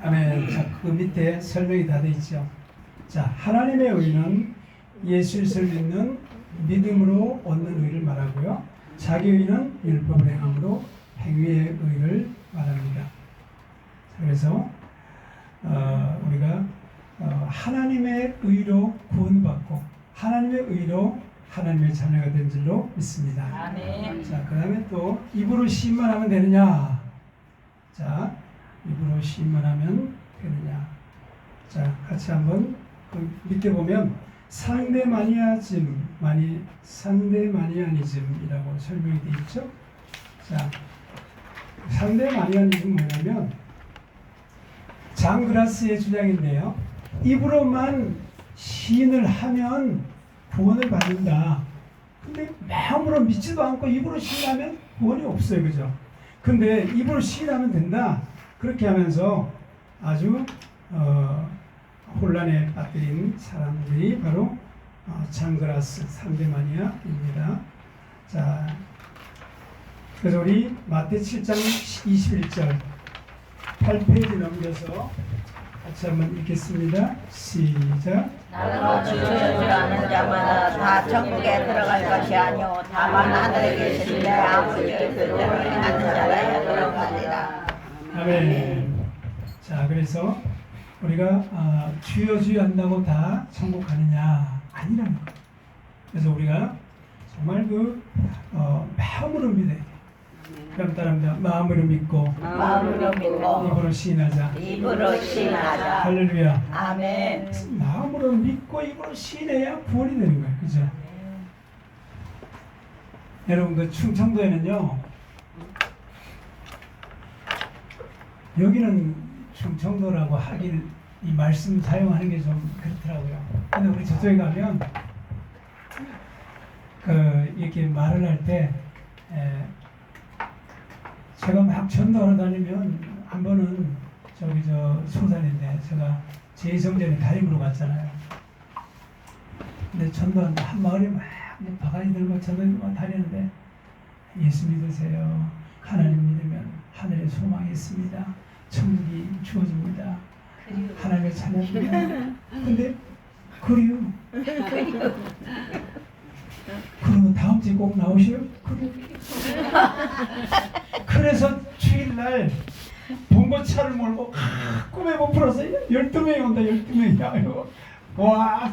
아멘. 자, 그 밑에 설명이 다 되어 있죠. 자, 하나님의 의는 예수를 믿는 믿음으로 얻는 의를 말하고요. 자기 의는 율법을 행함으로 행위의 의를 말합니다. 그래서 우리가 하나님의 의로 구원받고 하나님의 의로 하나님의 자녀가 된 줄로 믿습니다. 아멘. 자, 그 다음에 또 입으로 시인만 하면 되느냐? 자, 입으로 시인만 하면 되느냐? 자, 같이 한번 그 밑에 보면 상대마니아니즘이라고 설명이 되어 있죠. 자, 상대마니아니즘은 뭐냐면 장그라스의 주장인데요. 입으로만 시인을 하면 구원을 받는다. 근데 마음으로 믿지도 않고 입으로 시인하면 구원이 없어요. 그죠? 근데 입으로 시인하면 된다. 그렇게 하면서 아주 혼란에 빠뜨린 사람들이 바로 장그라스 상대마니아입니다. 자, 그래서 우리 마태 7장 21절 8페이지 넘겨서 같이 한번 읽겠습니다. 시작. 나로 주를 아는 자마다 다 천국에 들어갈 것이 아니오 다만 하늘에 계신 내 아버지의 뜻대로 하는 자라야 들어가리라. 아멘. 자, 그래서 우리가 주여 주여 한다고 다 천국 가느냐? 아니라는 거예요. 그래서 우리가 정말 마음으로 믿어야 돼. 그럼 따라합니다. 마음으로 믿고 마음으로 믿고 입으로 시인하자. 입으로 시인하자. 할렐루야. 아멘. 마음으로 믿고 입으로 시인해야 구원이 되는 거예요. 그죠? 여러분 그 충청도에는요. 여기는 충청도라고 하길 이 말씀 사용하는 게 좀 그렇더라고요. 근데 우리 저쪽에 가면 이렇게 말을 할 때 제가 막 전도하러 다니면 한 번은 저기 소산인데 제가 제2성전에 다림으로 갔잖아요. 근데 전도하는데 한 마을에 막 바가지 들고 전도하러 다니는데 예수 믿으세요. 하나님 믿으면 하늘에 소망이 있습니다. 천국이 주어집니다. 하나님을 찬양합니다. 근데 그리요. 그러면 다음 주에 꼭 나오셔요. 그리요. 그래서 주일날 봉고차를 몰고 꿈에 못 풀어서 12명이 온다. 12명이. 아이고. 와.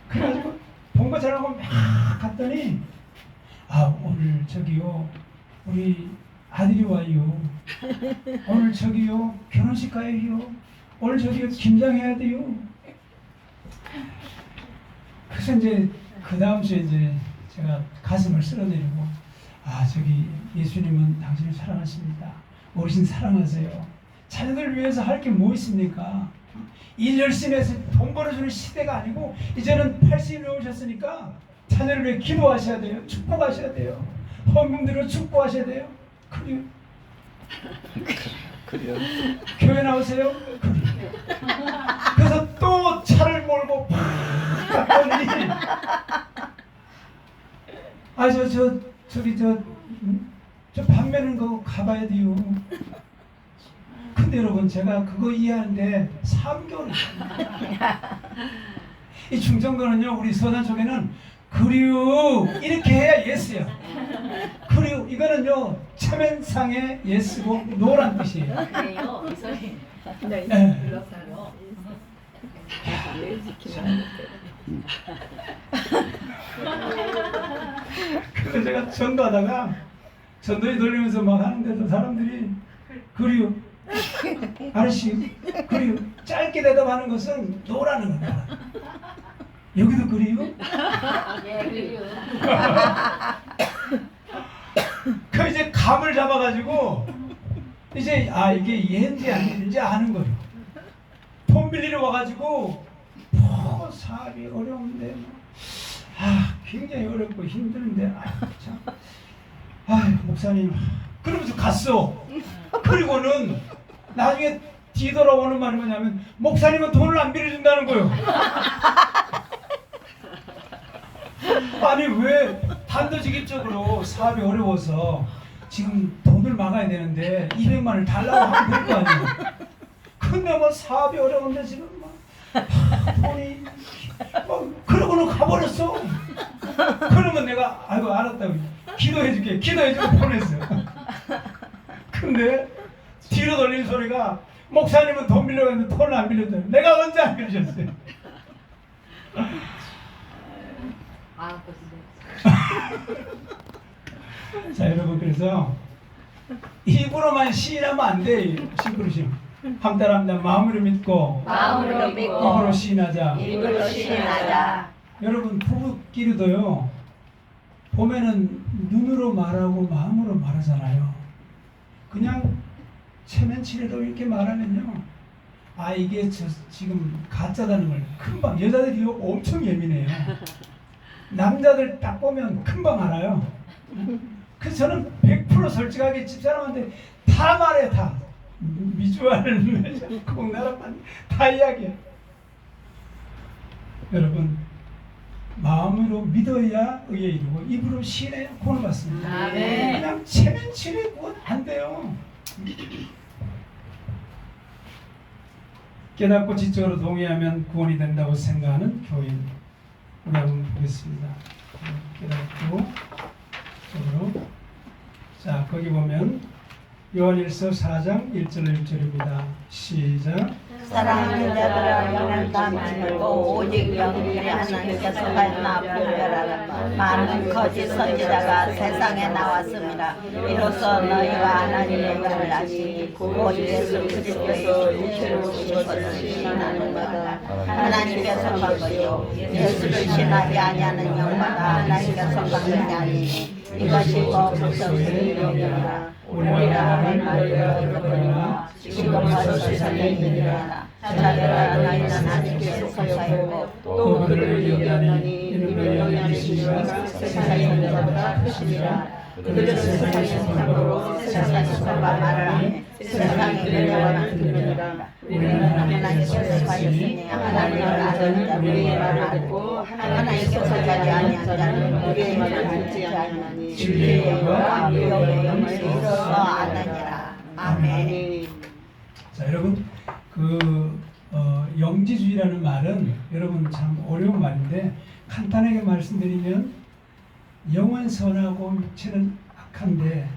그래가지고 봉고차를 하고 막 갔더니 오늘 저기요 우리 아들이 와요. 오늘 저기요 결혼식 가요. 오늘 저기요 김장해야 돼요. 그래서 이제 그 다음 주에 이제 제가 가슴을 쓸어내리고 저기 예수님은 당신을 사랑하십니다. 어르신 사랑하세요. 자녀들 위해서 할 게 뭐 있습니까? 일 열심히 해서 돈 벌어주는 시대가 아니고 이제는 80이 넘으셨으니까 자녀를 위해 기도하셔야 돼요. 축복하셔야 돼요. 헌금들을 축복하셔야 돼요. 그래요. 교회 나오세요. 그래요. 그래서 또 차를 몰고 갔더니 저 판매는 거 가봐야 돼요. 근데 여러분 제가 그거 이해하는데 3개월 이 충청도는요 우리 서산 쪽에는 그리우 이렇게 해야 예스야. 그리우 이거는요 체면상의 예스고 노란 뜻이에요. 그래요. 이 소리. 네. 그렇다고. 그래서 제가 전도하다가 전도에 돌리면서 막 하는데도 사람들이 그리우 아저씨 그리우 짧게 대답하는 것은 노라는 거야. 여기도 그리우? 예, 그리요. 그 이제 감을 잡아가지고 이제 이게 얘인지 아닌지 아는 거예요. 돈 빌리러 와가지고 사업이 어려운데 굉장히 어렵고 힘드는데 참 목사님 그러면서 갔어. 그리고는 나중에 뒤돌아오는 말이 뭐냐면 목사님은 돈을 안 빌려준다는 거예요. 아니 왜 단도직입적으로 사업이 어려워서 지금 돈을 막아야 되는데 200만 원을 달라고 하면 될 거 아니에요. 근데 뭐 사업이 어려운데 지금 돈이 그러고는 가버렸어. 그러면 내가 알았다고 기도해줄게 기도해주고 보냈어. 근데 뒤로 돌리는 소리가 목사님은 돈 빌려고 했는데 돈을 안 빌려줘요. 내가 언제 안 빌려줬어요. 자 여러분 그래서 입으로만 시인하면 안 돼. 시끄러우시면 함따라합니다. 마음으로 믿고 입으로 시인하자. 입으로 시인하자. 여러분 부부끼리도요 보면은 눈으로 말하고 마음으로 말하잖아요. 그냥 체면치레도 이렇게 말하면요 이게 지금 가짜다는 걸 금방 여자들이 엄청 예민해요. 남자들 딱 보면 금방 알아요. 그래서 저는 100% 솔직하게 집사람한테 다 말해요. 다 미주알, 공나라판 다 이야기해. 여러분, 마음으로 믿어야 의에 이르고 입으로 신에 구원을 받습니다. 아멘. 그냥 체면치레 구원 안 돼요. 깨닫고 지적으로 동의하면 구원이 된다고 생각하는 교인. 우리 한번 보겠습니다. 깨닫고 지적으로. 자, 거기 보면 요한일서 4장 1절 1절입니다. 시작. 사랑하는 자들아 영을 담지 말고 오직 영들이 하나님께서 발나 분별하라. 많은 거짓 선지자가 세상에 나왔습니다. 이로써 너희가 하나님의 영을 아시니 곧 예수 그리스도의 육체로 오신 것을 신하는 거다. 하나님께서 간 것이요 예수를 신하지 아니하는 영마다 하나님께서 간 아니니 이것이 거룩성의 영이라. 우리가 하는 말을 듣거니와 지금 벌써 세상에 있느니라. 자들아 너희는 하나님께 속하였고 또 그를 여기하니 이는 너희 안에 계시니가 세상에 있는 자보다 크시니라. 그들은 세상에 속함으로 세상에 속함과 말을 하니 세상에 내려가는 그들이라. 우리는 하나님께 속하였으니 하나님을 아는 자 우리의 말을 알고 하나님께 속하지 아니한 자는 우리의 말을 듣지 아니하니 주의 영과 미혹의 영을 이로써 아느니라. 아멘. 자, 여러분, 영지주의라는 말은 여러분 참 어려운 말인데 간단하게 말씀드리면 영은 선하고 육체는 악한데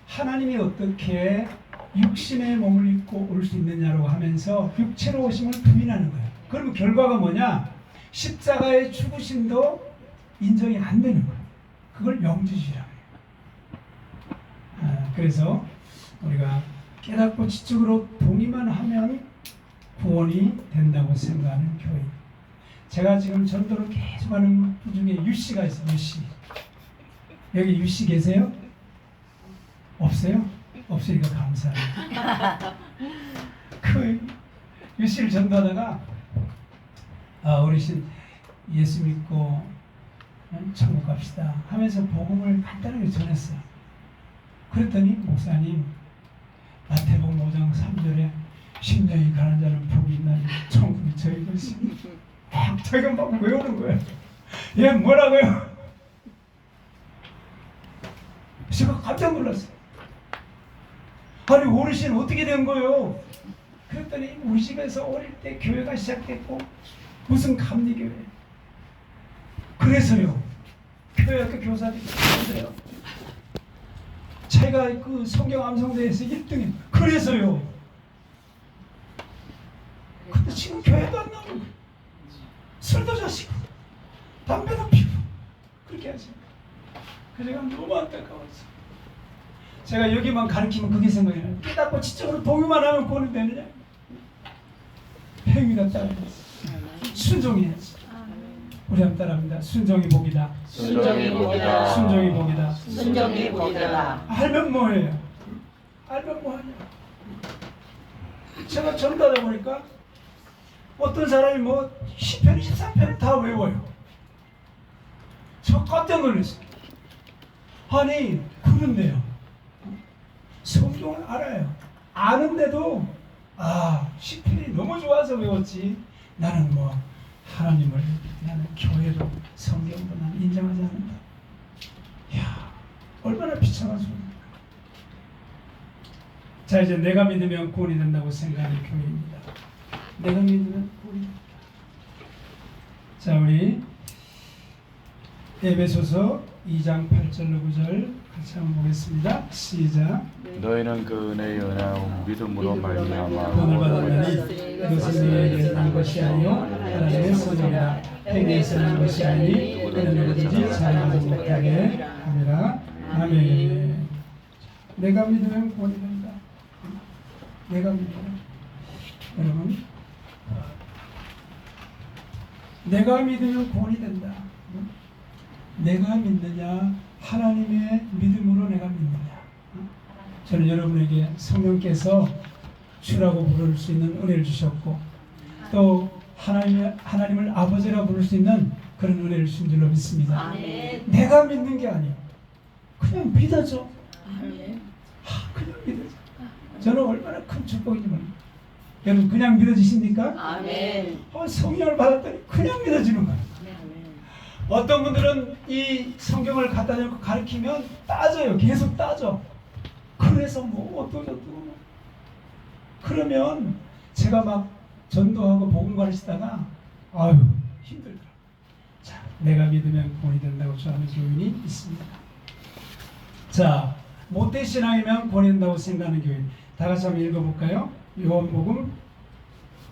하나님이 어떻게 육신의 몸을 입고 올 수 있느냐고 하면서 육체로 오심을 부인하는 거예요. 그러면 결과가 뭐냐? 십자가의 죽으심도 인정이 안 되는 거예요. 그걸 영지주의라고 해요. 그래서 우리가 깨닫고 지적으로 동의만 하면 구원이 된다고 생각하는 교인. 제가 지금 전도를 계속하는 분 중에 유씨가 있어요. 유씨. 여기 유씨 계세요? 없어요? 없으니까 감사해요. 그 유씨를 전도하다가 어르신 예수 믿고 천국 갑시다 하면서 복음을 간단하게 전했어요. 그랬더니 목사님 마태복음 5장 3절에 심령이 가난 자는 복이 있나니 천국이 저희 것이니 자기가 막 외우는 거예요. 얘 뭐라고요? 제가 깜짝 놀랐어요. 아니 어르신 어떻게 된 거예요? 그랬더니 우리 집에서 어릴 때 교회가 시작됐고 무슨 감리교회. 그래서요 교회학교 교사들이 그래요. 제가 그 성경 암송대회에서 1등이에요. 그래서요. 근데 지금 교회도 안 나오고 술도 자시고 담배도 피고 그렇게 하시고 그래서 제가 너무 안타까웠어요. 제가 여기만 가르치면 그게 생각이 나요. 깨닫고 지적으로 동의만 하면 구원이 되느냐? 행위가 따라야지. 순종해야지. 우리 한번 따라합니다. 순종이 복이다. 순종이 복이다. 순종이 복이다. 순종이 복이다. 알면 뭐예요? 알면 뭐하냐? 제가 전도하다 보니까 어떤 사람이 뭐 10편, 13편 다 외워요. 저 깜짝 놀랐어요. 아니 그런데요. 성경을 알아요. 아는데도 10편이 너무 좋아서 외웠지. 나는 뭐 하나님을 나는 교회도 성경도 나는 인정하지 않는다. 이야 얼마나 비참한 소리입니까. 자 이제 내가 믿으면 구원이 된다고 생각하는 교회입니다. 내가 믿으면 구원이 된다. 자 우리 에베소서 2장 8절로 9절 같이 한번 보겠습니다. 시작. 너희는 그 은혜의 은혜로 믿음으로 말미암아 구원을 받았나니 이것은 너희에게 난 것이 아니요 하나님의 선이라. 행위에서 난 것이 아니니 이는 누구든지 자랑하지 못하게 함이라. 아멘. 내가 믿으면 구원이 된다. 내가 믿으면 여러분 내가 믿으면 구원이 된다. 내가 믿느냐 하나님의 믿음으로 내가 믿느냐. 저는 여러분에게 성령께서 주라고 부를 수 있는 은혜를 주셨고 또 하나님을 아버지라 부를 수 있는 그런 은혜를 주신 줄로 믿습니다. 아멘. 내가 믿는 게 아니에요. 그냥 믿어줘. 아멘. 그냥 믿어줘. 저는 얼마나 큰 축복인지 모릅니다. 여러분 그냥 믿어지십니까? 아멘. 성령을 받았더니 그냥 믿어지는 거예요. 어떤 분들은 이 성경을 갖다 대고 가르치면 따져요. 계속 따져. 그래서 뭐 어떠고 그러면 제가 막 전도하고 복음 가르치다가 아유 힘들더라. 자, 내가 믿으면 구원이 된다고 저하는 교인이 있습니다. 자, 못된 신앙이면 구원이 된다고 생각하는 교인. 다 같이 한번 읽어볼까요? 요한복음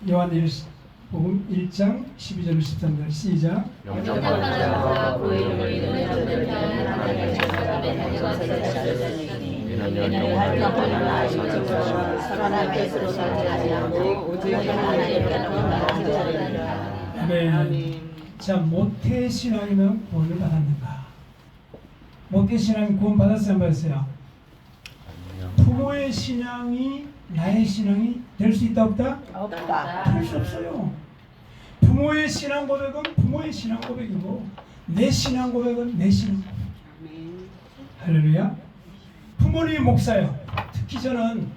1장 12절 13절 시작. 영접하는 자가 그 이름을 믿는 자들에게 하나님의 자녀가 되는 것을 가르치니 이는 영접하는 자가 지금처럼 사람의 뜻으로 살지 아니하고 오직 하나님의 뜻대로 살리라. 아멘. 자, 모태 신앙이면 구원을 받았는가? 모태 신앙이 구원 받았어요, 안 받았어요? 부모의 신앙이 나의 신앙이 될 수 있다 없다? 없다. 될 수 없어요. 부모의 신앙 고백은 부모의 신앙 고백이고 내 신앙 고백은 내 신앙 고백. 할렐루야. 부모님이 목사예요. 특히 저는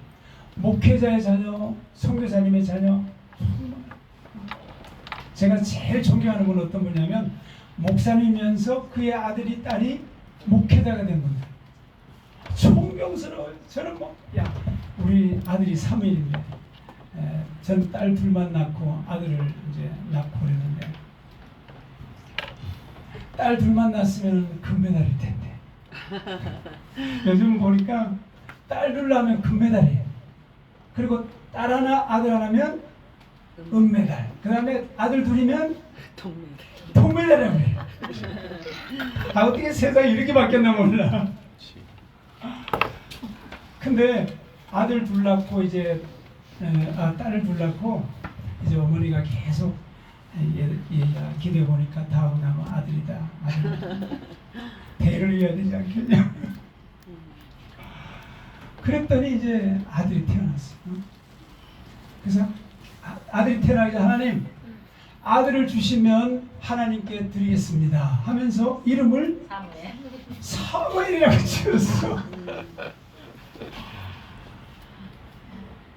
목회자의 자녀, 선교사님의 자녀. 제가 제일 존경하는 분 어떤 분이냐면 목사님이면서 그의 아들이 딸이 목회자가 된 분들. 존경스러워요. 저는 야 우리 아들이 3일인데 전 딸 둘만 낳고 아들을 이제 낳고 그랬는데 딸 둘만 낳았으면 금메달일 텐데 요즘 보니까 딸 둘 낳으면 금메달이에요. 그리고 딸 하나 아들 하나면 은메달. 그 다음에 아들 둘이면 동메달이라고 해요. 아 어떻게 세상이 이렇게 바뀌었나 몰라. 근데 아들 둘 낳고 이제 딸을 둘 낳고 이제 어머니가 계속 얘가 기대 보니까 다음 나면 아들이다. 대를 이어야 되지 않겠냐. 그랬더니 이제 아들이 태어났어요. 그래서 아들이 태어나기 전 하나님 아들을 주시면 하나님께 드리겠습니다 하면서 이름을 사무엘이라고 지었어.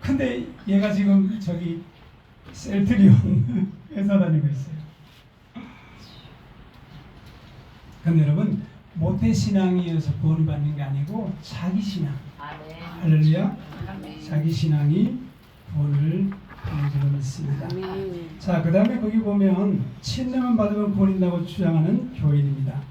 근데 얘가 지금 저기 셀트리온 회사 다니고 있어요. 근데 여러분 모태 신앙이어서 구원을 받는 게 아니고 자기 신앙. 할렐루야. 자기 신앙이 구원을 받는 줄로 믿습니다. 자, 그 다음에 거기 보면 침례만 받으면 구원인다고 주장하는 교인입니다.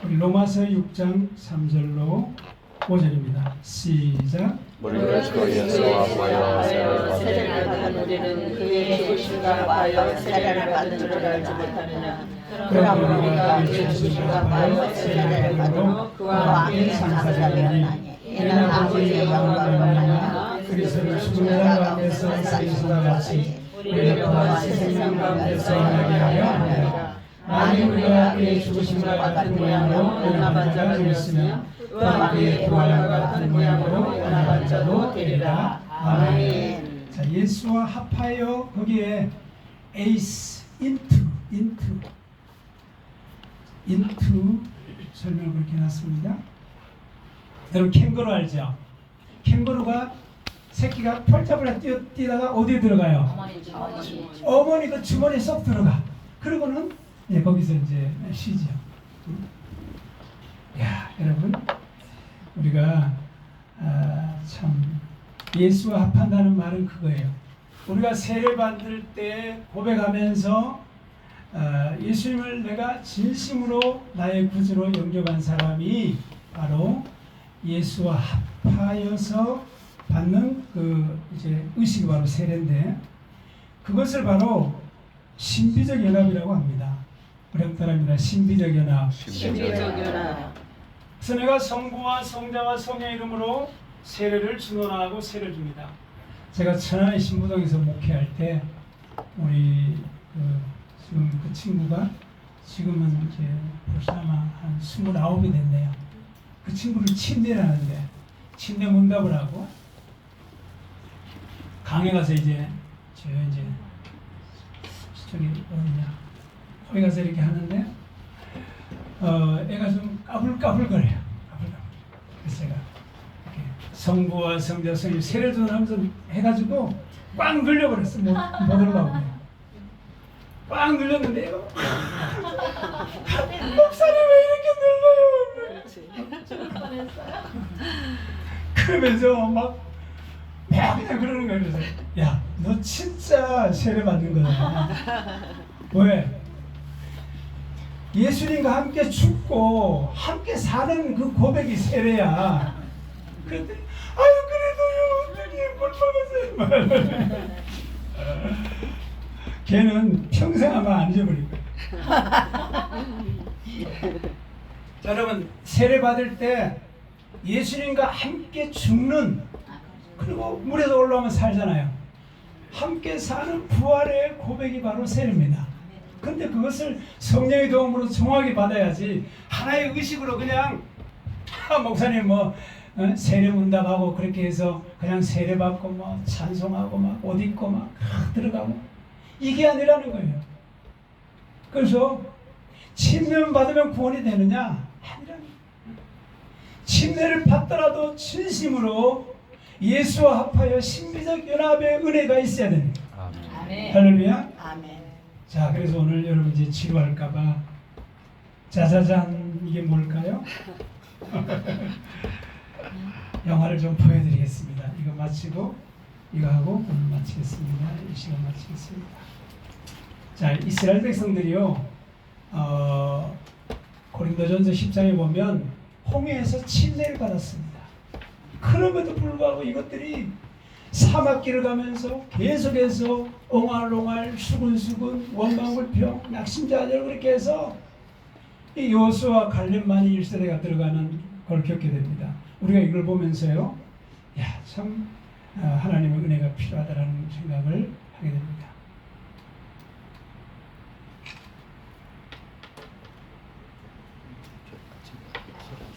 우리 로마서 6장 3절로 5절입니다. 시작. 우리가 그리스도와 과연 세례를 받은 우리는 그의 죽으심과 과연 세례를 받은 줄 알지 못하느냐. 그러므로 우리가 그의 죽으심과 과연 세례를 받으므로 그와 함께 장사되었나니 이는 아버지의 영광을 받느냐. 그리스도를 죽은 자 가운데서 살리신 것 같이 우리를 또한 세상 가운데서 살게 하려 합니다. 만일 우리가 그의 죽으심과 같은 모양으로 연합한 자가 되었으며 또한 그의 부활과 같은 모양으로 연합한 자도 되리라. 아멘. 자, 예수와 합하여 거기에 에이스 into 설명을 그렇게 해놨습니다. 여러분 캥거루 알죠? 캥거루가 새끼가 펄잡을 뛰다가 어디에 들어가요? 어머니 그 주머니에 쏙 들어가. 그리고는 거기서 이제 쉬죠. 야, 여러분 우리가 참 예수와 합한다는 말은 그거예요. 우리가 세례 받을 때 고백하면서 예수님을 내가 진심으로 나의 구주로 영접한 사람이 바로 예수와 합하여서 받는 그 이제 의식이 바로 세례인데 그것을 바로 신비적 연합이라고 합니다. 어렵더랍니다. 신비적 연합. 그래서 내가 성부와 성자와 성의 이름으로 세례를 준원하고 세례를 줍니다. 제가 천안의 신부동에서 목회할 때 우리 지금 그 친구가 지금은 이제 벌써 아마 한 29이 됐네요. 그 친구를 침대를 하는데 침대 문답을 하고 강에 가서 이제 저기 어디냐 거기 가서 이렇게 하는데 애가 좀 까불까불거려요. 그래서 제가 이렇게 성부와 성자 성령 세례 전하면서 해가지고 꽉 눌려버렸어. 못 올라오고 꽉 눌렸는데 이거 목사님 왜 이렇게 눌러요? 그러면서 막 그냥 그러는 거야. 그래서 야, 너 진짜 세례 받는 거야. 왜? 예수님과 함께 죽고 함께 사는 그 고백이 세례야. 그런데 아유 그래도요 주님 못 먹었어요. 걔는 평생 아마 안 잊어버릴 거야. 자, 여러분 세례 받을 때 예수님과 함께 죽는, 그리고 물에서 올라오면 살잖아요. 함께 사는 부활의 고백이 바로 세례입니다. 근데 그것을 성령의 도움으로 정확히 받아야지 하나의 의식으로 그냥 목사님 세례 문답하고 그렇게 해서 그냥 세례 받고 뭐 찬송하고 막 옷 입고 막 들어가고 이게 아니라는 거예요. 그래서 침례 받으면 구원이 되느냐? 아니라는 거예요. 침례를 받더라도 진심으로 예수와 합하여 신비적 연합의 은혜가 있어야 됩니다. 아멘. 할렐루야. 아멘. 자, 그래서 오늘 여러분 이제 지루할까봐 짜자잔, 이게 뭘까요? 영화를 좀 보여드리겠습니다. 이거 마치고 이거 하고 오늘 마치겠습니다. 이 시간 마치겠습니다. 자, 이스라엘 백성들이요, 고린도전서 10장에 보면 홍해에서 침례를 받았습니다. 그럼에도 불구하고 이것들이 사막길을 가면서 계속해서 옹알옹알 수근수근 원망불평 낙심자절 그렇게 해서 이 여호수아 갈렙만이 1세대가 들어가는 걸 겪게 됩니다. 우리가 이걸 보면서요, 야, 참 하나님의 은혜가 필요하다라는 생각을 하게 됩니다.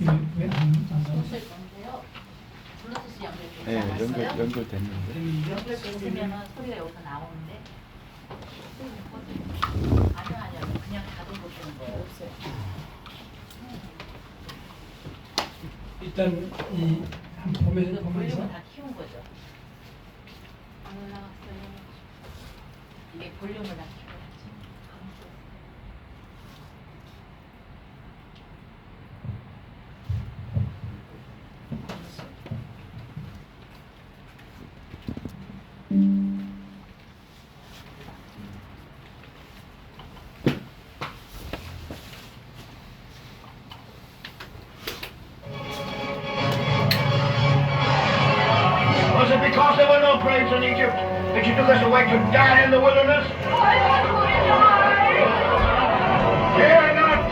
이거 왜안 나오죠? 블루투스 네, 연결되지 연결됐는데. 연결되면 소리가 여기서 나오는데 아니요 그냥 가둬놓는 거예요. 없어요. 일단 이 한번 보면서 볼륨을 다 키운 거죠. 안 올라갔어요. 이게 볼륨을 다 키워야지. Was it because there were no graves in Egypt that you took us away to die in the wilderness? Fear not!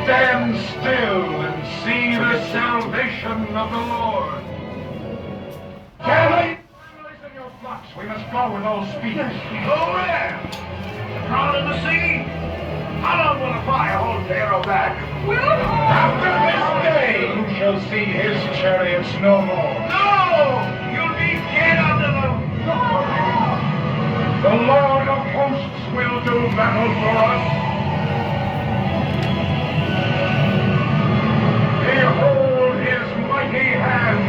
Stand still and see the salvation of the Lord. Gather in your flocks. We must go with all speed. Go where? Drown in the sea? How long will the fire hold Pharaoh back? After this day you shall see his chariots no more. No! You'll be dead under them. The Lord of hosts will do battle for us. Behold his mighty hand.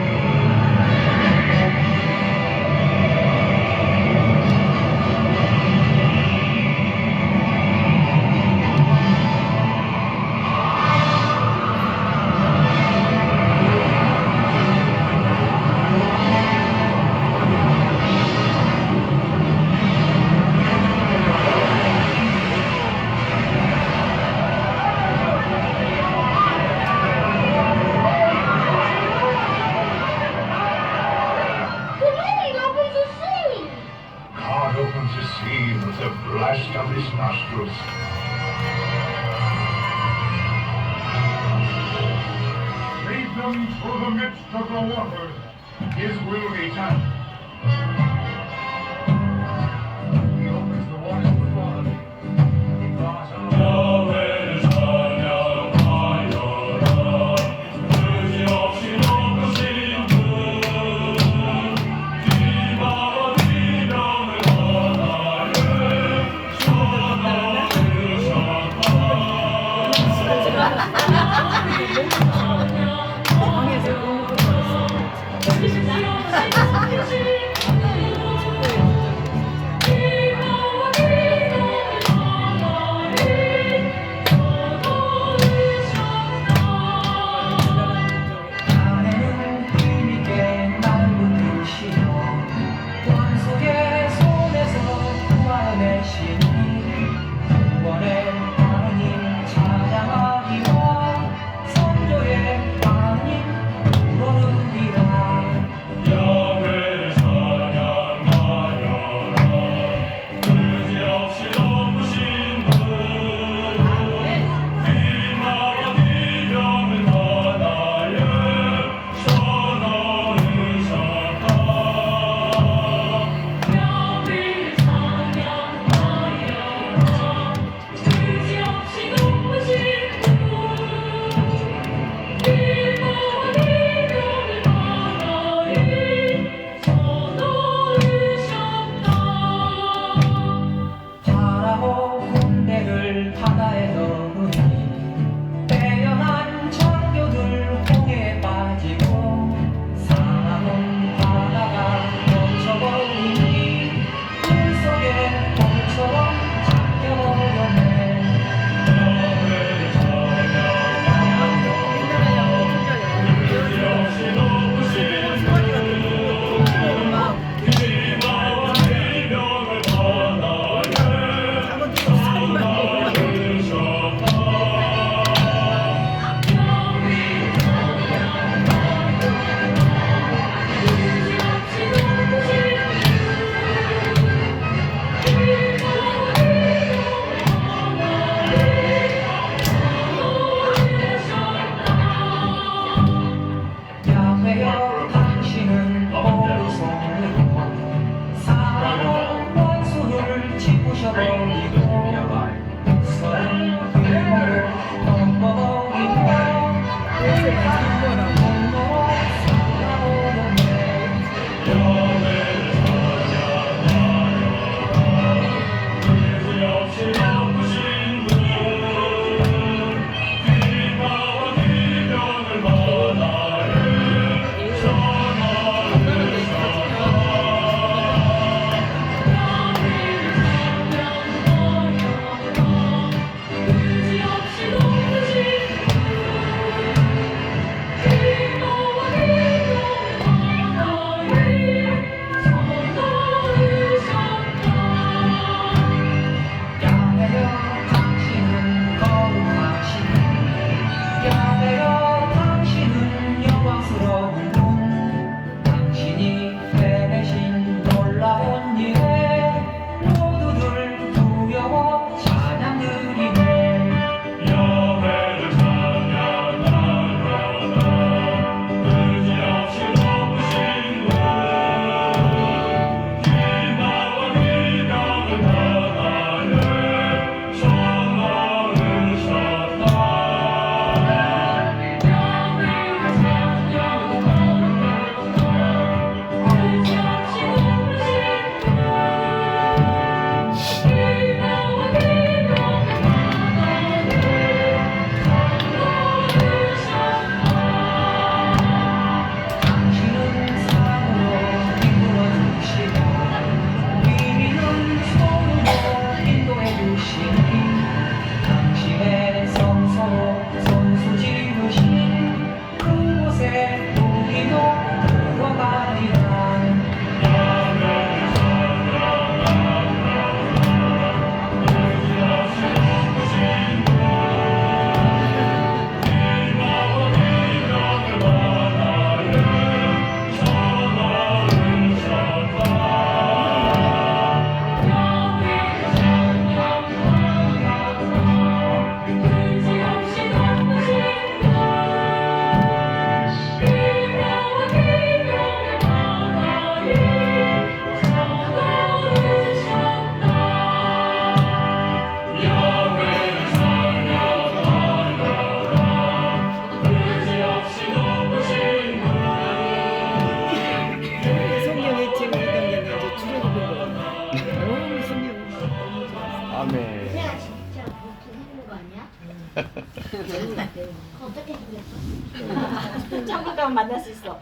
God opens the sea with the blast of his nostrils. Lead them through the midst of the waters. His will be done. He opens the waters before them. He bars on. 방에서 아멘. 그냥 진짜 그렇게 생긴 거 아니야? 어떻게 생겼어? 천국 가면 만날 수 있어.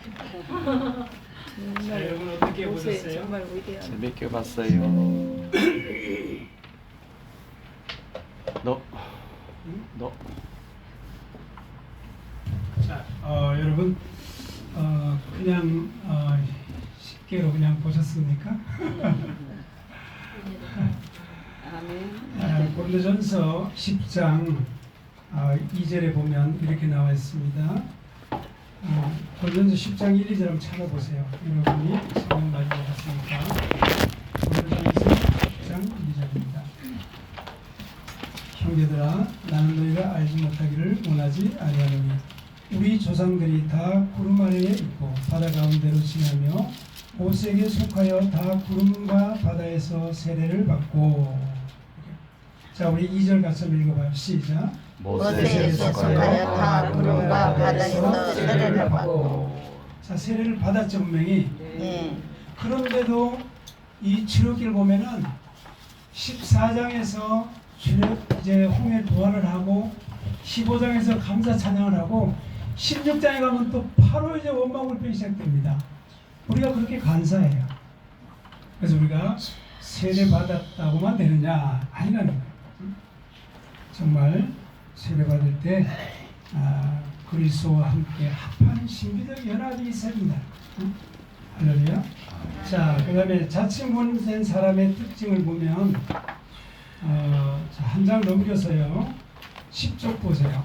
자, 여러분 어떻게 보셨어요? 정말 위대한. 재밌게 봤어요. 너. 자, 여러분 그냥 쉽게로 그냥 보셨습니까? 고린도전서 10장 2절에 보면 이렇게 나와 있습니다. 고린도전서 10장 1, 2절 한번 찾아보세요. 여러분이 성경 가지고 왔으니까 고린도전서 10장 2절입니다. 형제들아, 나는 너희가 알지 못하기를 원하지 아니하노니 우리 조상들이 다 구름 아래에 있고 바다 가운데로 지나며 모세에게 속하여 다 구름과 바다에서 세례를 받고. 자, 우리 2절 같이 한번 읽어봐요. 시작. 모세에게 속하여 다 구름과 바다에서 세례를 받고. 자, 세례를 받았죠, 분명히. 네. 그런데도 이 출애굽기를 보면은 14장에서 이제 홍해 도하를 하고 15장에서 감사 찬양을 하고 16장에 가면 또 바로 이제 원망불평이 시작됩니다. 우리가 그렇게 간사해요. 그래서 우리가 세례 받았다고만 되느냐? 아니라는 거예요. 정말 세례 받을 때 그리스도와 함께 합한 신비적 연합이 있습니다. 할렐루야. 자, 그 다음에 자칭 본된 사람의 특징을 보면 한 장 넘겨서요 10쪽 보세요.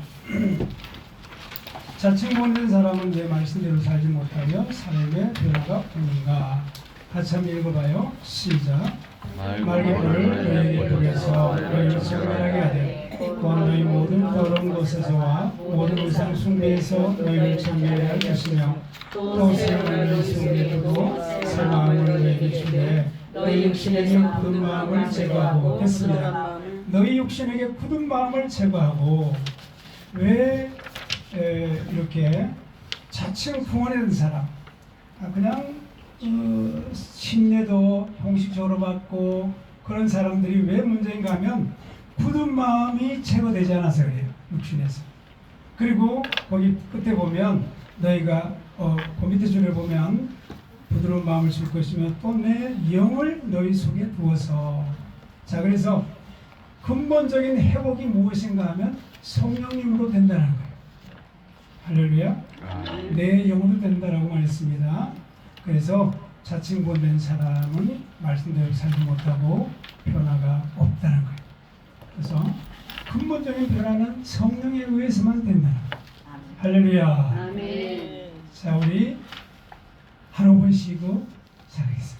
자칭 본된 사람은 내 말씀대로 살지 못하며 삶의 변화가 없는가. 같이 한번 읽어봐요. 시작. 말기를 너희에게 보내서 너희를 정결하게 하되 또한 너희 모든 더러운 것에서와 모든 우상 숭배에서 너희를 정결하게 할 것이며 또 새 마음을 너희에게 두고 새 마음을 너희에게 주되 너희 육신에게 굳은 마음을 제거하고. 됐습니다. 너희 육신에게 굳은 마음을 제거하고. 왜 이렇게 자칭 풍원된 사람, 그냥 신뢰도 형식적으로 받고 그런 사람들이 왜 문제인가 하면 굳은 마음이 제거되지 않아서 그래요. 육신에서. 그리고 거기 끝에 보면 너희가 그 밑에 줄에 보면 부드러운 마음을 줄 것이며 또 내 영을 너희 속에 두어서. 자, 그래서 근본적인 회복이 무엇인가 하면 성령님으로 된다는 거예요. 할렐루야. 내 영으로 된다라고 말했습니다. 그래서 자칭 본된 사람은 말씀대로 살지 못하고 변화가 없다는 거예요. 그래서 근본적인 변화는 성령에 의해서만 된다는 거예요. 할렐루야. 아멘. 자, 우리 한 5분 쉬고 시작하겠습니다.